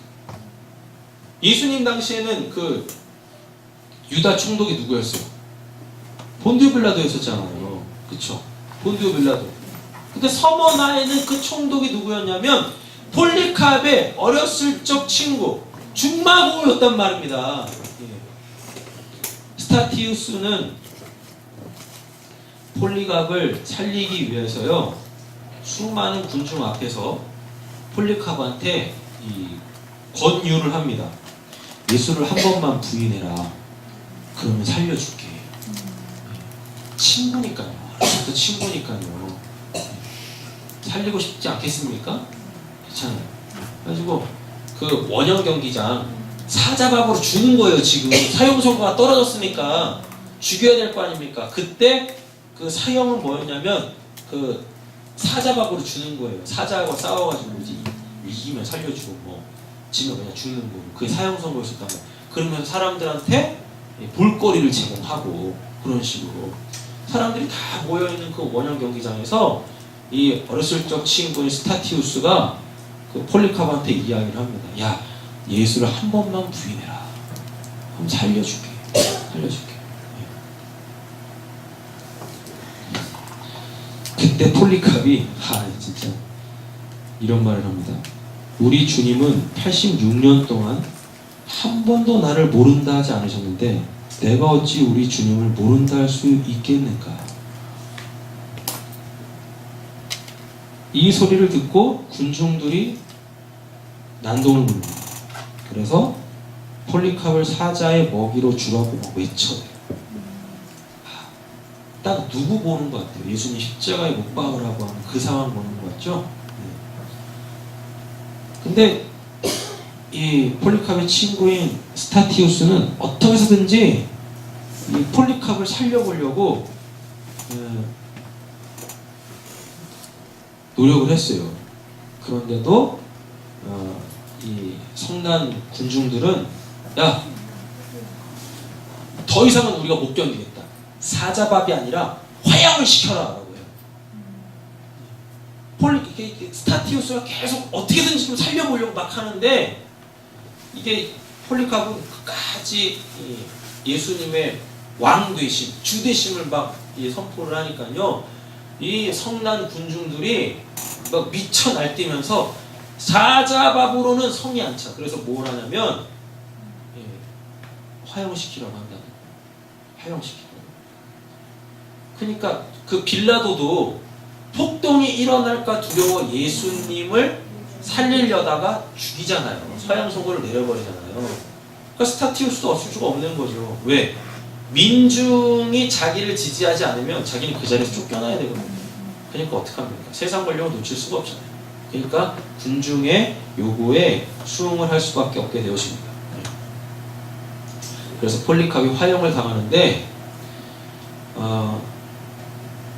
예수님 당시에는 그 유다 총독이 누구였어요? 본디오 빌라도였었잖아요. 그쵸? 본디오 빌라도. 근데 서머나에는 그 총독이 누구였냐면 폴리캅의 어렸을 적 친구 중마고였단 말입니다. 스타티우스는 폴리캅을 살리기 위해서요, 수많은 군중 앞에서 폴리캅한테 권유를 합니다. 예수를 한 번만 부인해라. 그러면 살려줄게. 친구니까요. 또 친구니까요. 살리고 싶지 않겠습니까? 괜찮아요. 그래가지고 그 원형 경기장 사자밥으로 죽은 거예요. 지금 사형 선고가 떨어졌으니까 죽여야 될 거 아닙니까? 그때 그 사형은 뭐였냐면 그 사자밥으로 주는 거예요. 사자하고 싸워가지고 이기면 살려주고 뭐 지면 그냥 죽는 거고, 그게 사형 선고였었단 말이에요. 그러면서 사람들한테 볼거리를 제공하고 그런 식으로 사람들이 다 모여있는 그 원형 경기장에서 이 어렸을 적 친구인 스타티우스가 그 폴리캅한테 이야기를 합니다. 야, 예수를 한 번만 부인해라. 그럼 살려줄게. 그때 폴리캅이 진짜 이런 말을 합니다. 우리 주님은 86년 동안 한 번도 나를 모른다 하지 않으셨는데 내가 어찌 우리 주님을 모른다 할 수 있겠는가? 이 소리를 듣고 군중들이 난동을 부릅니다. 그래서 폴리캅을 사자의 먹이로 주라고 막 외쳐대요. 딱 누구 보는 것 같아요? 예수님 십자가에 못 박으라고 하는 그 상황 보는 것 같죠? 근데 이 폴리캅의 친구인 스타티우스는 어떻게 해서든지 이 폴리캅을 살려보려고 노력을 했어요. 그런데도 이 성난 군중들은 야, 더 이상은 우리가 못 견디겠다. 사자밥이 아니라 화양을 시켜라라고 해요. 스타티우스가 계속 어떻게든지 좀 살려보려고 막 하는데 이게 폴리캅은 끝까지 예수님의 왕 되심, 주 되심을 막 선포를 하니까요. 이 성난 군중들이 막 미쳐 날뛰면서 사자밥으로는 성이 안 차. 그래서 뭘 하냐면 화형시키라고 한다는 거예요. 화형시키라고. 그러니까 그 빌라도도 폭동이 일어날까 두려워 예수님을 살리려다가 죽이잖아요. 서양 선고를 내려버리잖아요. 그러니까 스타티우스도 어쩔 수가 없는 거죠. 왜? 민중이 자기를 지지하지 않으면 자기는 그 자리에서 쫓겨나야 되거든요. 그러니까 어떡합니까? 세상 권력을 놓칠 수가 없잖아요. 그러니까 군중의 요구에 수응을 할 수밖에 없게 되었습니다. 그래서 폴리캅이 화형을 당하는데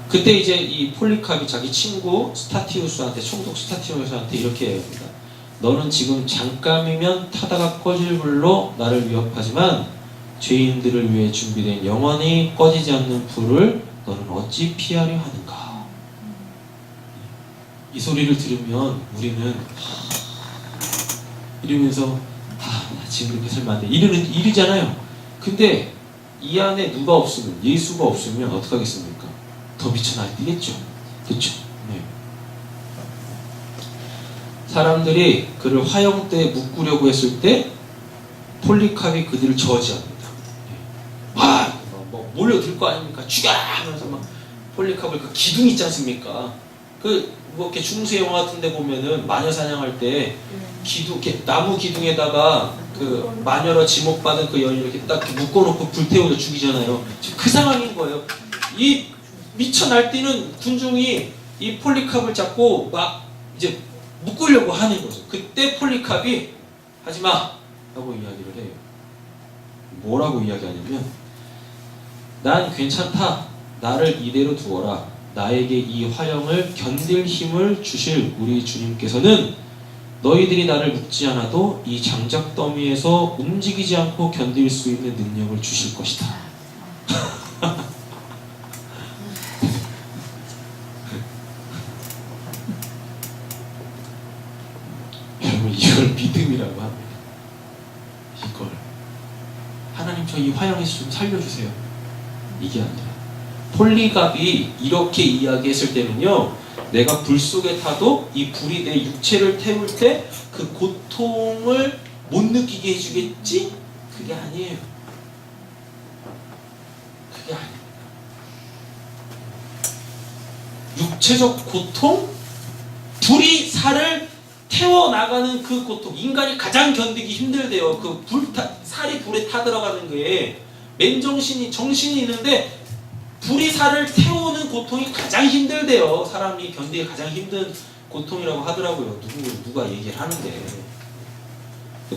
그때 이제 이 폴리캅이 자기 친구 스타티우스한테, 총독 스타티우스한테 이렇게 얘기합니다. 너는 지금 잠깐이면 타다가 꺼질 불로 나를 위협하지만 죄인들을 위해 준비된 영원히 꺼지지 않는 불을 너는 어찌 피하려 하는가. 이 소리를 들으면 우리는 이러면서 나 지금 이렇게 살면 안 돼. 이러잖아요. 근데 이 안에 누가 없으면, 예수가 없으면 어떡하겠습니까? 더 미쳐 날뛰겠죠. 그렇죠? 네. 사람들이 그를 화형대에 묶으려고 했을 때 폴리캅이 그들을 저지합니다. 뭐 몰려들 거 아닙니까? 죽여라! 하면서 막 폴리캅을 그 기둥 있지 않습니까? 뭐 이렇게 중세 영화 같은 데 보면은 마녀 사냥할 때 기둥, 이렇게 나무 기둥에다가 그 마녀로 지목받은 그 여인 이렇게 딱 묶어놓고 불태워서 죽이잖아요. 지금 그 상황인 거예요. 이 미쳐 날뛰는 군중이 이 폴리캅을 잡고 막 이제 묶으려고 하는 거죠. 그때 폴리캅이 하지마! 라고 이야기를 해요. 뭐라고 이야기하냐면 난 괜찮다. 나를 이대로 두어라. 나에게 이 화형을 견딜 힘을 주실 우리 주님께서는 너희들이 나를 묶지 않아도 이 장작 더미에서 움직이지 않고 견딜 수 있는 능력을 주실 것이다. 여러분, 이걸 믿음이라고 합니다. 이걸 하나님, 저 이 화형에서 좀 살려주세요. 이게 아니라 폴리캅이 이렇게 이야기했을 때는요, 내가 불 속에 타도 이 불이 내 육체를 태울 때 그 고통을 못 느끼게 해주겠지? 그게 아니에요. 그게 아니에요. 육체적 고통? 불이 살을 태워나가는 그 고통, 인간이 가장 견디기 힘들대요. 그 살이 불에 타들어가는 게 맨정신이, 정신이 있는데 불이 살을 태우는 고통이 가장 힘들대요. 사람이 견디기 가장 힘든 고통이라고 하더라고요. 누가 얘기를 하는데.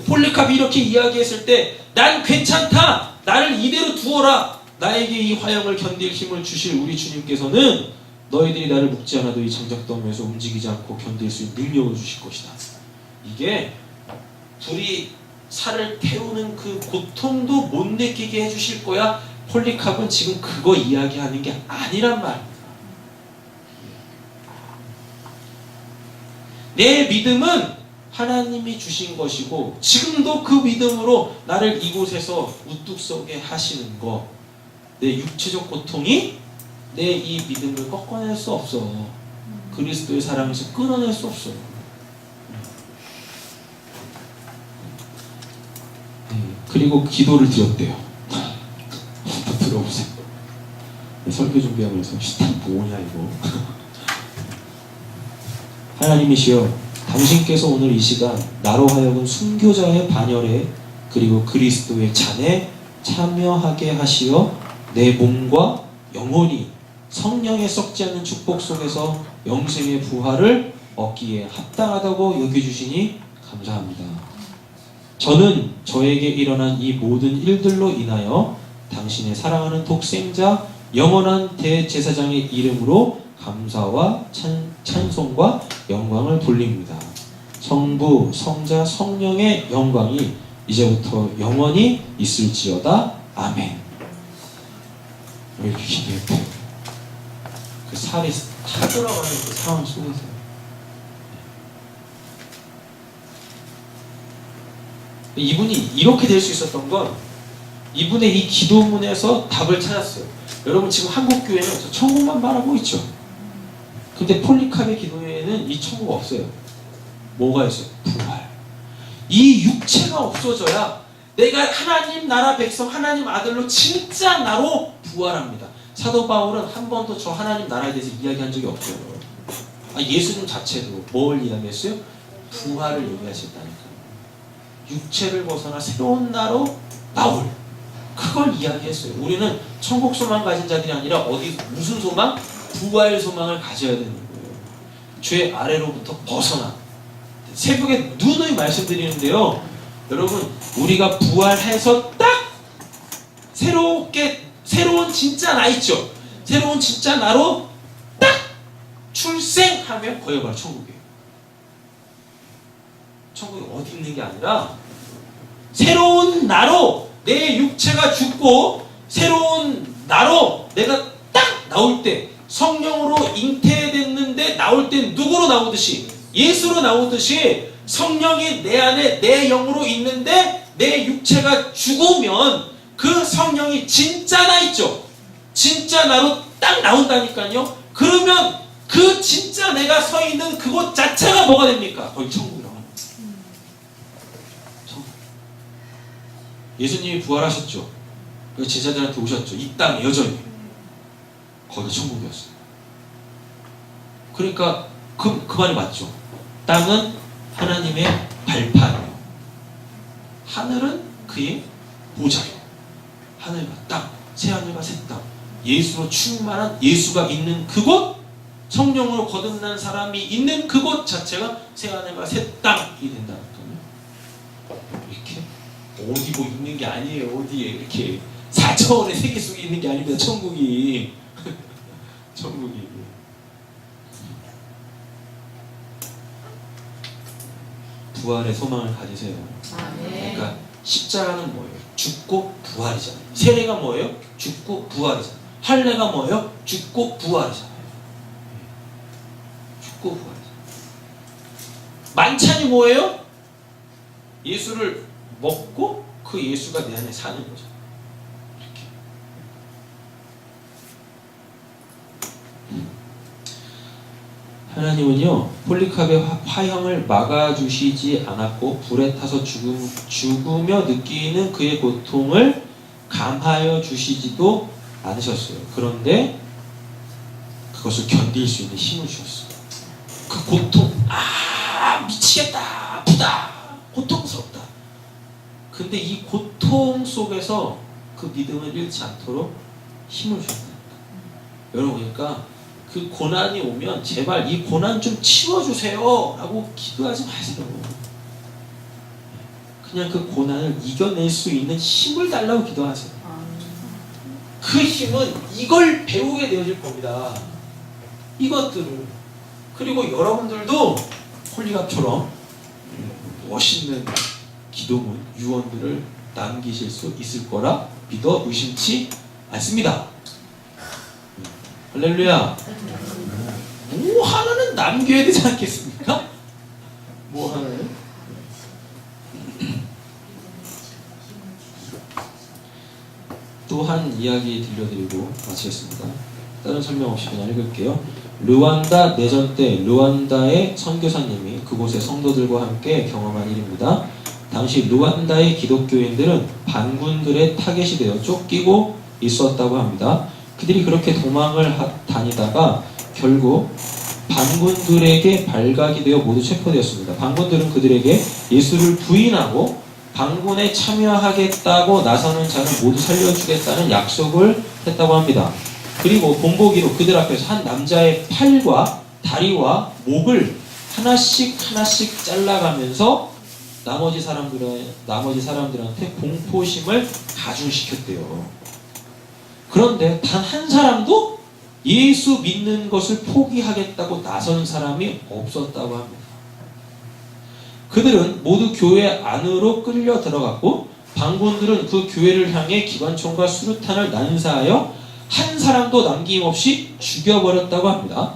폴리캅이 이렇게 이야기했을 때 난 괜찮다. 나를 이대로 두어라. 나에게 이 화형을 견딜 힘을 주실 우리 주님께서는 너희들이 나를 묶지 않아도 이 장작더미에서 움직이지 않고 견딜 수 있는 능력을 주실 것이다. 이게 불이 살을 태우는 그 고통도 못 느끼게 해주실 거야. 폴리캅은 지금 그거 이야기하는 게 아니란 말입니다. 내 믿음은 하나님이 주신 것이고 지금도 그 믿음으로 나를 이곳에서 우뚝 서게 하시는 거, 내 육체적 고통이 내 이 믿음을 꺾어낼 수 없어. 그리스도의 사랑에서 끊어낼 수 없어. 그리고 기도를 드렸대요. 들어보세요. 설교 준비하면서 뭐냐 이거. 하나님이시여, 당신께서 오늘 이 시간 나로 하여금 순교자의 반열에 그리고 그리스도의 잔에 참여하게 하시어 내 몸과 영혼이 성령의 썩지 않는 축복 속에서 영생의 부활을 얻기에 합당하다고 여겨주시니 감사합니다. 저는 저에게 일어난 이 모든 일들로 인하여 당신의 사랑하는 독생자 영원한 대제사장의 이름으로 감사와 찬송과 영광을 돌립니다. 성부, 성자, 성령의 영광이 이제부터 영원히 있을지어다. 아멘. 왜 이렇게 기도했대요? 그 살이 다 돌아가는 그 상황 속에서 이분이 이렇게 될 수 있었던 건 이분의 이 기도문에서 답을 찾았어요. 여러분 지금 한국 교회는 저 천국만 바라고 있죠. 근데 폴리캅의 기도에는 이 천국 없어요. 뭐가 있어요? 부활. 이 육체가 없어져야 내가 하나님 나라 백성 하나님 아들로 진짜 나로 부활합니다. 사도 바울은 한 번도 저 하나님 나라에 대해서 이야기한 적이 없어요. 예수님 자체도 뭘 이야기했어요? 부활을 얘기하셨다니까요. 육체를 벗어나 새로운 나로 나올 그걸 이야기했어요. 우리는 천국 소망 가진 자들이 아니라 어디 무슨 소망? 부활 소망을 가져야 되는 거예요. 죄 아래로부터 벗어나 새벽에 누누이 말씀드리는데요. 여러분 우리가 부활해서 딱 새로운 진짜 나 있죠. 새로운 진짜 나로 딱 출생하면 거기 바로 천국이에요. 천국이 어디 있는 게 아니라 새로운 나로 내 육체가 죽고 새로운 나로 내가 딱 나올 때 성령으로 잉태됐는데 나올 때 누구로 나오듯이 예수로 나오듯이 성령이 내 안에 내 영으로 있는데 내 육체가 죽으면 그 성령이 진짜 나 있죠. 진짜 나로 딱 나온다니까요. 그러면 그 진짜 내가 서 있는 그곳 자체가 뭐가 됩니까? 거기 천국이라고 합니다. 천국. 예수님이 부활하셨죠. 제자들한테 오셨죠. 이 땅에 여전히. 거기 천국이었어요. 그러니까 그 말이 맞죠. 땅은 하나님의 발판이에요. 하늘은 그의 보좌예요. 하늘과 땅, 새하늘과 새 땅. 예수로 충만한 예수가 있는 그곳, 성령으로 거듭난 사람이 있는 그곳 자체가 새하늘과 새 땅이 된다니까요. 이렇게 어디 뭐 있는 게 아니에요. 어디에 이렇게 4차원의 세계 속에 있는 게 아닙니다. 천국이. 천국이. 부활의 소망을 가지세요. 그러니까 십자가는 뭐예요? 죽고 부활이잖아요. 세례가 뭐예요? 죽고 부활이잖아요. 할례가 뭐예요? 죽고 부활이잖아요. 죽고 부활이잖아요. 만찬이 뭐예요? 예수를 먹고 그 예수가 내 안에 사는 거죠. 이렇게. 하나님은요 폴리캅의 화형을 막아주시지 않았고 불에 타서 죽으며 느끼는 그의 고통을 감하여 주시지도 않으셨어요. 그런데 그것을 견딜 수 있는 힘을 주셨어요. 그 고통, 미치겠다, 아프다, 고통스럽다. 근데 이 고통 속에서 그 믿음을 잃지 않도록 힘을 주셨다니까. 여러분 그러니까 그 고난이 오면 제발 이 고난 좀 치워주세요 라고 기도하지 마세요. 그냥 그 고난을 이겨낼 수 있는 힘을 달라고 기도하세요. 그 힘은 이걸 배우게 되어질 겁니다. 이것들을. 그리고 여러분들도 폴리캅처럼 멋있는 기도문, 유언들을 남기실 수 있을 거라 믿어 의심치 않습니다. 할렐루야. 뭐 하나는 남겨야 되지 않겠습니까? 뭐 하나는? 또 한 이야기 들려드리고 마치겠습니다. 다른 설명 없이 그냥 읽을게요. 르완다 내전 때 르완다의 선교사님이 그곳의 성도들과 함께 경험한 일입니다. 당시 르완다의 기독교인들은 반군들의 타겟이 되어 쫓기고 있었다고 합니다. 그들이 그렇게 도망을 다니다가 결국 반군들에게 발각이 되어 모두 체포되었습니다. 반군들은 그들에게 예수를 부인하고 반군에 참여하겠다고 나서는 자는 모두 살려주겠다는 약속을 했다고 합니다. 그리고 본보기로 그들 앞에서 한 남자의 팔과 다리와 목을 하나씩 잘라가면서 나머지 사람들한테 공포심을 가중시켰대요. 그런데 단 한 사람도 예수 믿는 것을 포기하겠다고 나선 사람이 없었다고 합니다. 그들은 모두 교회 안으로 끌려 들어갔고 반군들은 그 교회를 향해 기관총과 수류탄을 난사하여 한 사람도 남김없이 죽여버렸다고 합니다.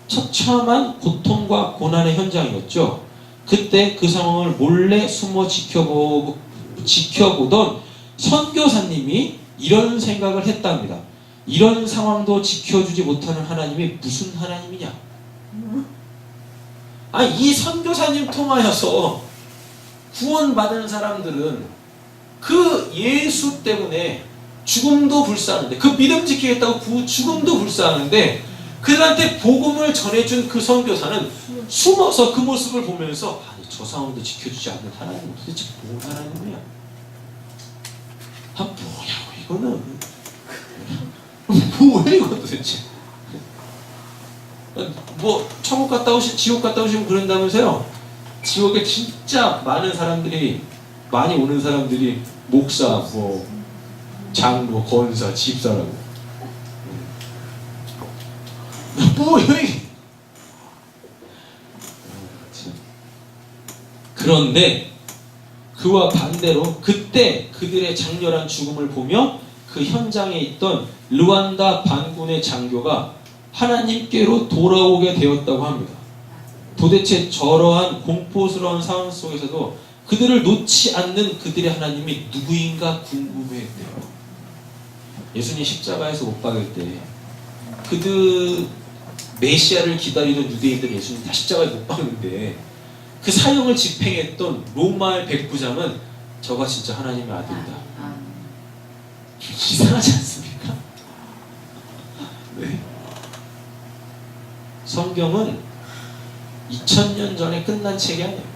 처참한 고통과 고난의 현장이었죠. 그때 그 상황을 몰래 숨어 지켜보던 선교사님이 이런 생각을 했답니다. 이런 상황도 지켜주지 못하는 하나님이 무슨 하나님이냐? 이 선교사님 통하여서 구원받은 사람들은 그 예수 때문에 죽음도 불사하는데, 그 믿음 지키겠다고 죽음도 불사하는데, 그들한테 복음을 전해준 그 선교사는 숨어서 그 모습을 보면서 저 상황도 지켜주지 않는 하나님은 도대체 뭔 하나님이야? 뭐냐고 이거는 뭐야 이거 도대체? 뭐 천국 갔다 오시 지옥 갔다 오시면 그런다면서요? 지옥에 진짜 많은 사람들이 많이 오는 사람들이 목사, 뭐 장로, 권사, 집사라고. 뭐야 이게? 그런데 그와 반대로 그때 그들의 장렬한 죽음을 보며 그 현장에 있던 르완다 반군의 장교가 하나님께로 돌아오게 되었다고 합니다. 도대체 저러한 공포스러운 상황 속에서도 그들을 놓지 않는 그들의 하나님이 누구인가 궁금해했대요. 예수님 십자가에서 못 박을 때 그들 메시아를 기다리던 유대인들 예수님 다 십자가에 못 박는데 그 사형을 집행했던 로마의 백부장은 저가 진짜 하나님의 아들이다. 이상하지 않습니까? 네. 성경은 2000년 전에 끝난 책이 아니에요.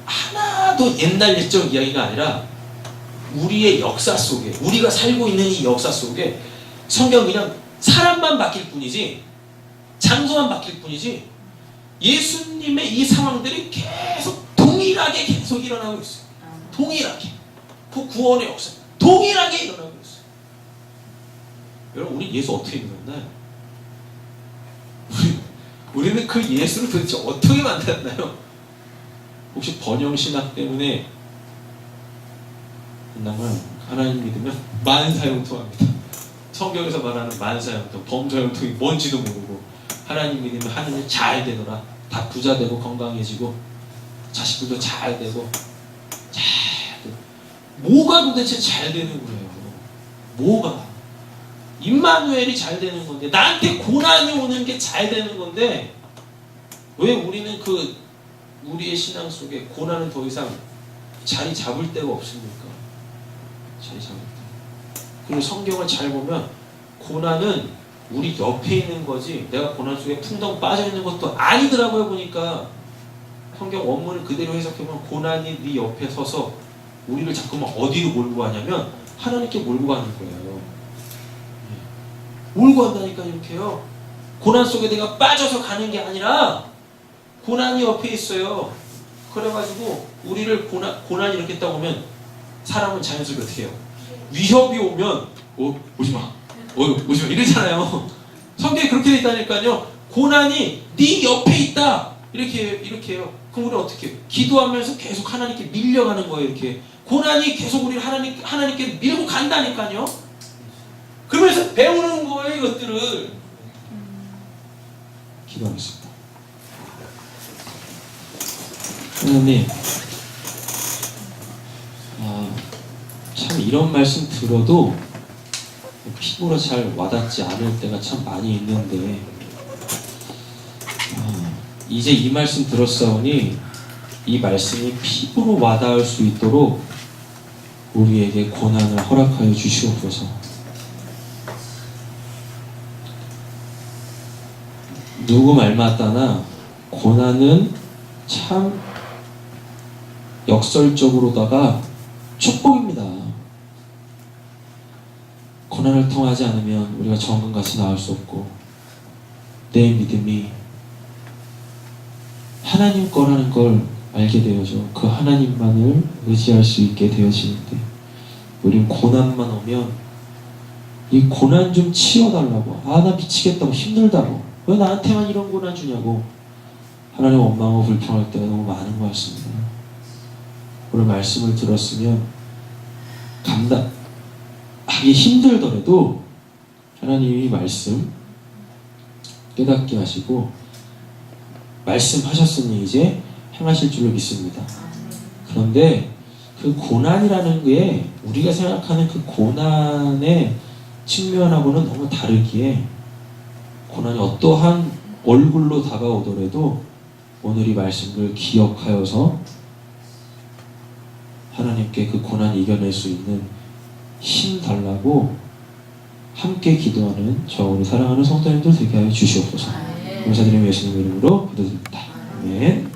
하나도 옛날 옛적 이야기가 아니라 우리의 역사 속에, 우리가 살고 있는 이 역사 속에 성경은 그냥 사람만 바뀔 뿐이지, 장소만 바뀔 뿐이지, 예수님의 이 상황들이 계속 동일하게 계속 일어나고 있어요. 동일하게. 그 구원의 역사 동일하게 일어나고 있어요. 여러분, 우리 예수 어떻게 믿었나요? 우리는 그 예수를 도대체 어떻게 만났나요? 혹시 번영신학 때문에 끝나면 하나님 믿으면 만사형통합니다. 성경에서 말하는 만사형통, 범사형통이 뭔지도 모르고 하나님 믿으면 하는 일 잘 되더라. 다 부자 되고 건강해지고 자식들도 잘 되고 잘 되고. 뭐가 도대체 잘 되는 거예요? 뭐가? 임마누엘이 잘 되는 건데, 나한테 고난이 오는 게 잘 되는 건데, 왜 우리는 우리의 신앙 속에 고난은 더 이상 자리 잡을 데가 없습니까? 자리 잡을 데. 그리고 성경을 잘 보면 고난은 우리 옆에 있는 거지 내가 고난 속에 풍덩 빠져 있는 것도 아니더라고요. 보니까 성경 원문을 그대로 해석해보면 고난이 네 옆에 서서 우리를 자꾸만 어디로 몰고 가냐면 하나님께 몰고 가는 거예요. 몰고 간다니까. 이렇게요. 고난 속에 내가 빠져서 가는 게 아니라 고난이 옆에 있어요. 그래가지고 우리를 고난이 이렇게 있다고 하면 사람은 자연스럽게 어떻게 해요? 위협이 오면 오지마 오지마 이러잖아요. 성경에 그렇게 돼 있다니까요. 고난이 네 옆에 있다 이렇게 해요. 그럼 우리는 어떻게 해요? 기도하면서 계속 하나님께 밀려가는 거예요. 이렇게 고난이 계속 우리를 하나님께 밀고 간다니까요. 그러면서 배우는 거예요. 이것들을. 기도하겠습니다. 하나님, 참 이런 말씀 들어도 피부로 잘 와닿지 않을 때가 참 많이 있는데, 이제 이 말씀 들었사오니 이 말씀이 피부로 와닿을 수 있도록 우리에게 고난을 허락하여 주시옵소서. 누구 말 맞다나 고난은 참 역설적으로다가 축복입니다. 고난을 통하지 않으면 우리가 정금같이 나을 수 없고 내 믿음이 하나님 거라는 걸 알게 되어져 그 하나님만을 의지할 수 있게 되어지는데 우린 고난만 오면 이 고난 좀 치워달라고 아 나 미치겠다고 힘들다고 왜 나한테만 이런 고난 주냐고 하나님 원망하고 불평할 때가 너무 많은 것 같습니다. 오늘 말씀을 들었으면 감당하기 힘들더라도 하나님이 말씀 깨닫게 하시고 말씀하셨으니 이제 행하실 줄로 믿습니다. 그런데 그 고난이라는 게 우리가 생각하는 그 고난의 측면하고는 너무 다르기에 고난이 어떠한 얼굴로 다가오더라도 오늘 이 말씀을 기억하여서 하나님께 그 고난 이겨낼 수 있는 힘 달라고 함께 기도하는 저 우리 사랑하는 성도님들 되게 하여 주시옵소서. 감사드리며 예수님 이름으로 기도드립니다. 아멘.